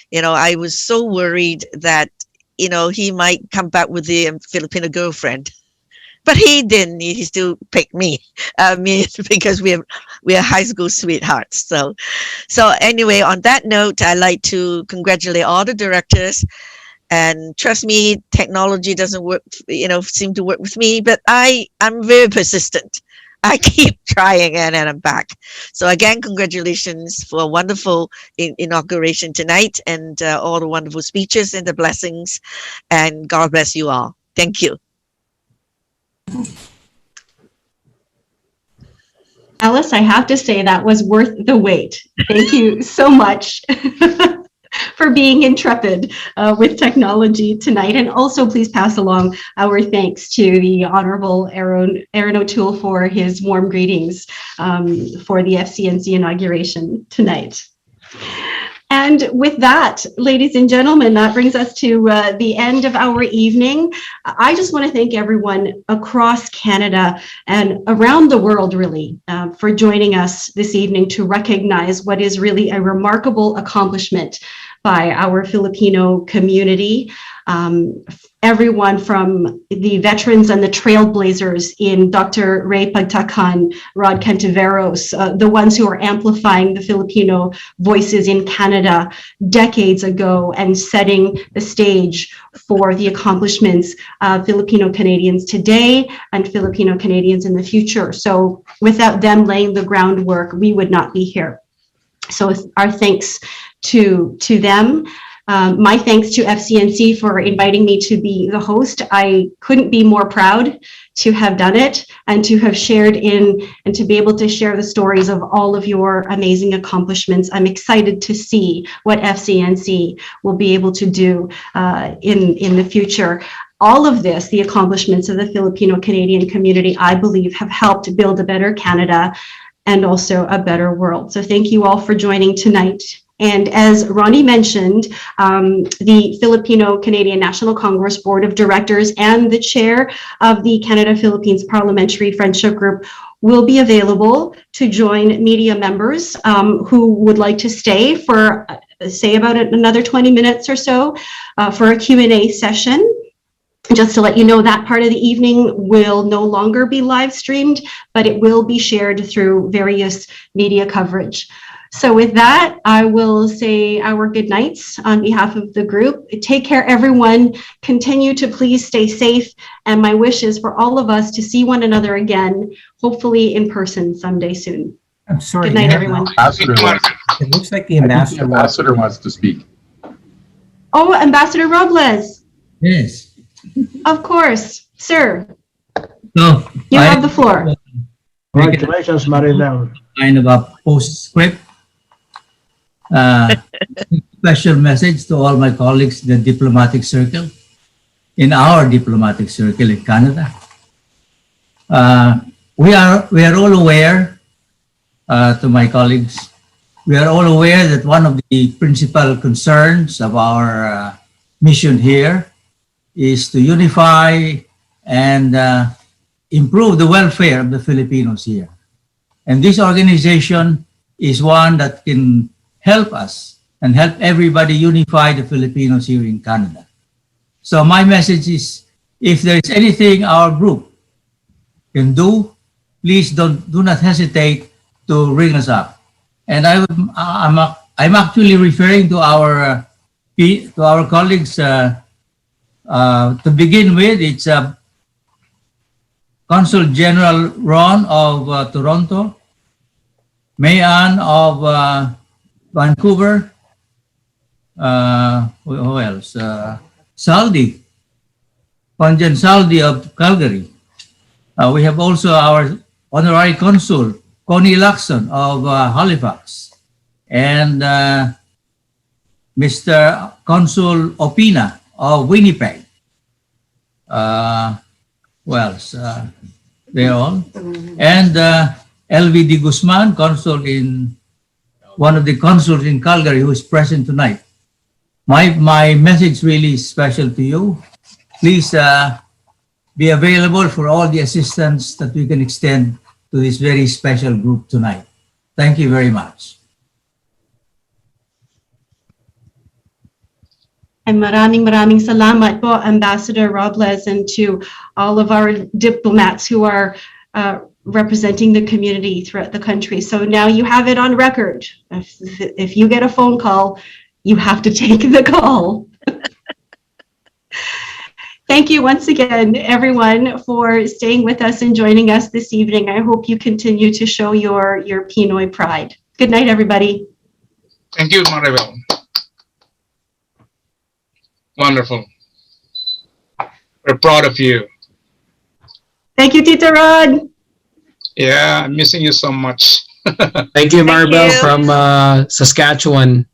Speaker 5: You know, I was so worried that, you know, he might come back with the Filipino girlfriend. But he didn't. He still picked me because we are high school sweethearts. So anyway, on that note, I'd like to congratulate all the directors. And trust me, technology doesn't work, you know, seem to work with me. But I'm very persistent. I keep trying and I'm back. So again, congratulations for a wonderful inauguration tonight and all the wonderful speeches and the blessings. And God bless you all. Thank you.
Speaker 1: Alice, I have to say that was worth the wait. Thank you so much for being intrepid with technology tonight. And also please pass along our thanks to the Honorable Aaron O'Toole for his warm greetings for the FCNC inauguration tonight. And with that, ladies and gentlemen, that brings us to the end of our evening. I just want to thank everyone across Canada and around the world, really, for joining us this evening to recognize what is really a remarkable accomplishment by our Filipino community. Everyone from the veterans and the trailblazers in Dr. Ray Pagtacan, Rod Cantiveros, the ones who are amplifying the Filipino voices in Canada decades ago and setting the stage for the accomplishments of Filipino Canadians today and Filipino Canadians in the future. So without them laying the groundwork, we would not be here. So our thanks to them. My thanks to FCNC for inviting me to be the host. I couldn't be more proud to have done it and to have shared in and to be able to share the stories of all of your amazing accomplishments. I'm excited to see what FCNC will be able to do in the future. All of this, the accomplishments of the Filipino Canadian community, I believe have helped build a better Canada and also a better world. So thank you all for joining tonight. And as Ronnie mentioned, the Filipino Canadian National Congress Board of Directors and the chair of the Canada-Philippines Parliamentary Friendship Group will be available to join media members who would like to stay for, say, about another 20 minutes or so for a Q&A session. Just to let you know, that part of the evening will no longer be live streamed, but it will be shared through various media coverage. So with that, I will say our good nights on behalf of the group. Take care, everyone. Continue to please stay safe. And my wish is for all of us to see one another again, hopefully in person someday soon.
Speaker 12: I'm sorry.
Speaker 1: Good night, everyone.
Speaker 12: It looks like the ambassador
Speaker 15: wants to speak.
Speaker 1: Oh, Ambassador Robles.
Speaker 20: Yes.
Speaker 1: Of course, sir.
Speaker 20: So
Speaker 1: You have the floor.
Speaker 13: Congratulations, Maribel.
Speaker 20: Kind of a postscript. Special message to all my colleagues in the diplomatic circle, in our diplomatic circle in Canada. We are all aware, to my colleagues, we are all aware that one of the principal concerns of our mission here is to unify and improve the welfare of the Filipinos here. And this organization is one that can help us and help everybody unify the Filipinos here in Canada. So my message is, if there is anything our group can do, please do not hesitate to ring us up. And I'm actually referring to our colleagues. To begin with, it's Consul General Ron of Toronto, Mayan of Vancouver. Who else? Saldi, Panjan Saldi of Calgary. We have also our Honorary Consul, Connie Lacson of Halifax, and Mr. Consul Opina of Winnipeg. Who else? They're all. And LV de Guzman, consul in one of the consuls in Calgary, who is present tonight. My message really is special to you. Please be available for all the assistance that we can extend to this very special group tonight. Thank you very much.
Speaker 1: And maraming salamat po, Ambassador Robles, and to all of our diplomats who are representing the community throughout the country. So now you have it on record. If you get a phone call, you have to take the call. Thank you once again, everyone, for staying with us and joining us this evening. I hope you continue to show your Pinoy pride. Good night, everybody.
Speaker 21: Thank you, Maribel. Wonderful. We're proud of you.
Speaker 1: Thank you, Tita Rod.
Speaker 21: Yeah, I'm missing you so much.
Speaker 22: Thank you, Maribel, from Saskatchewan.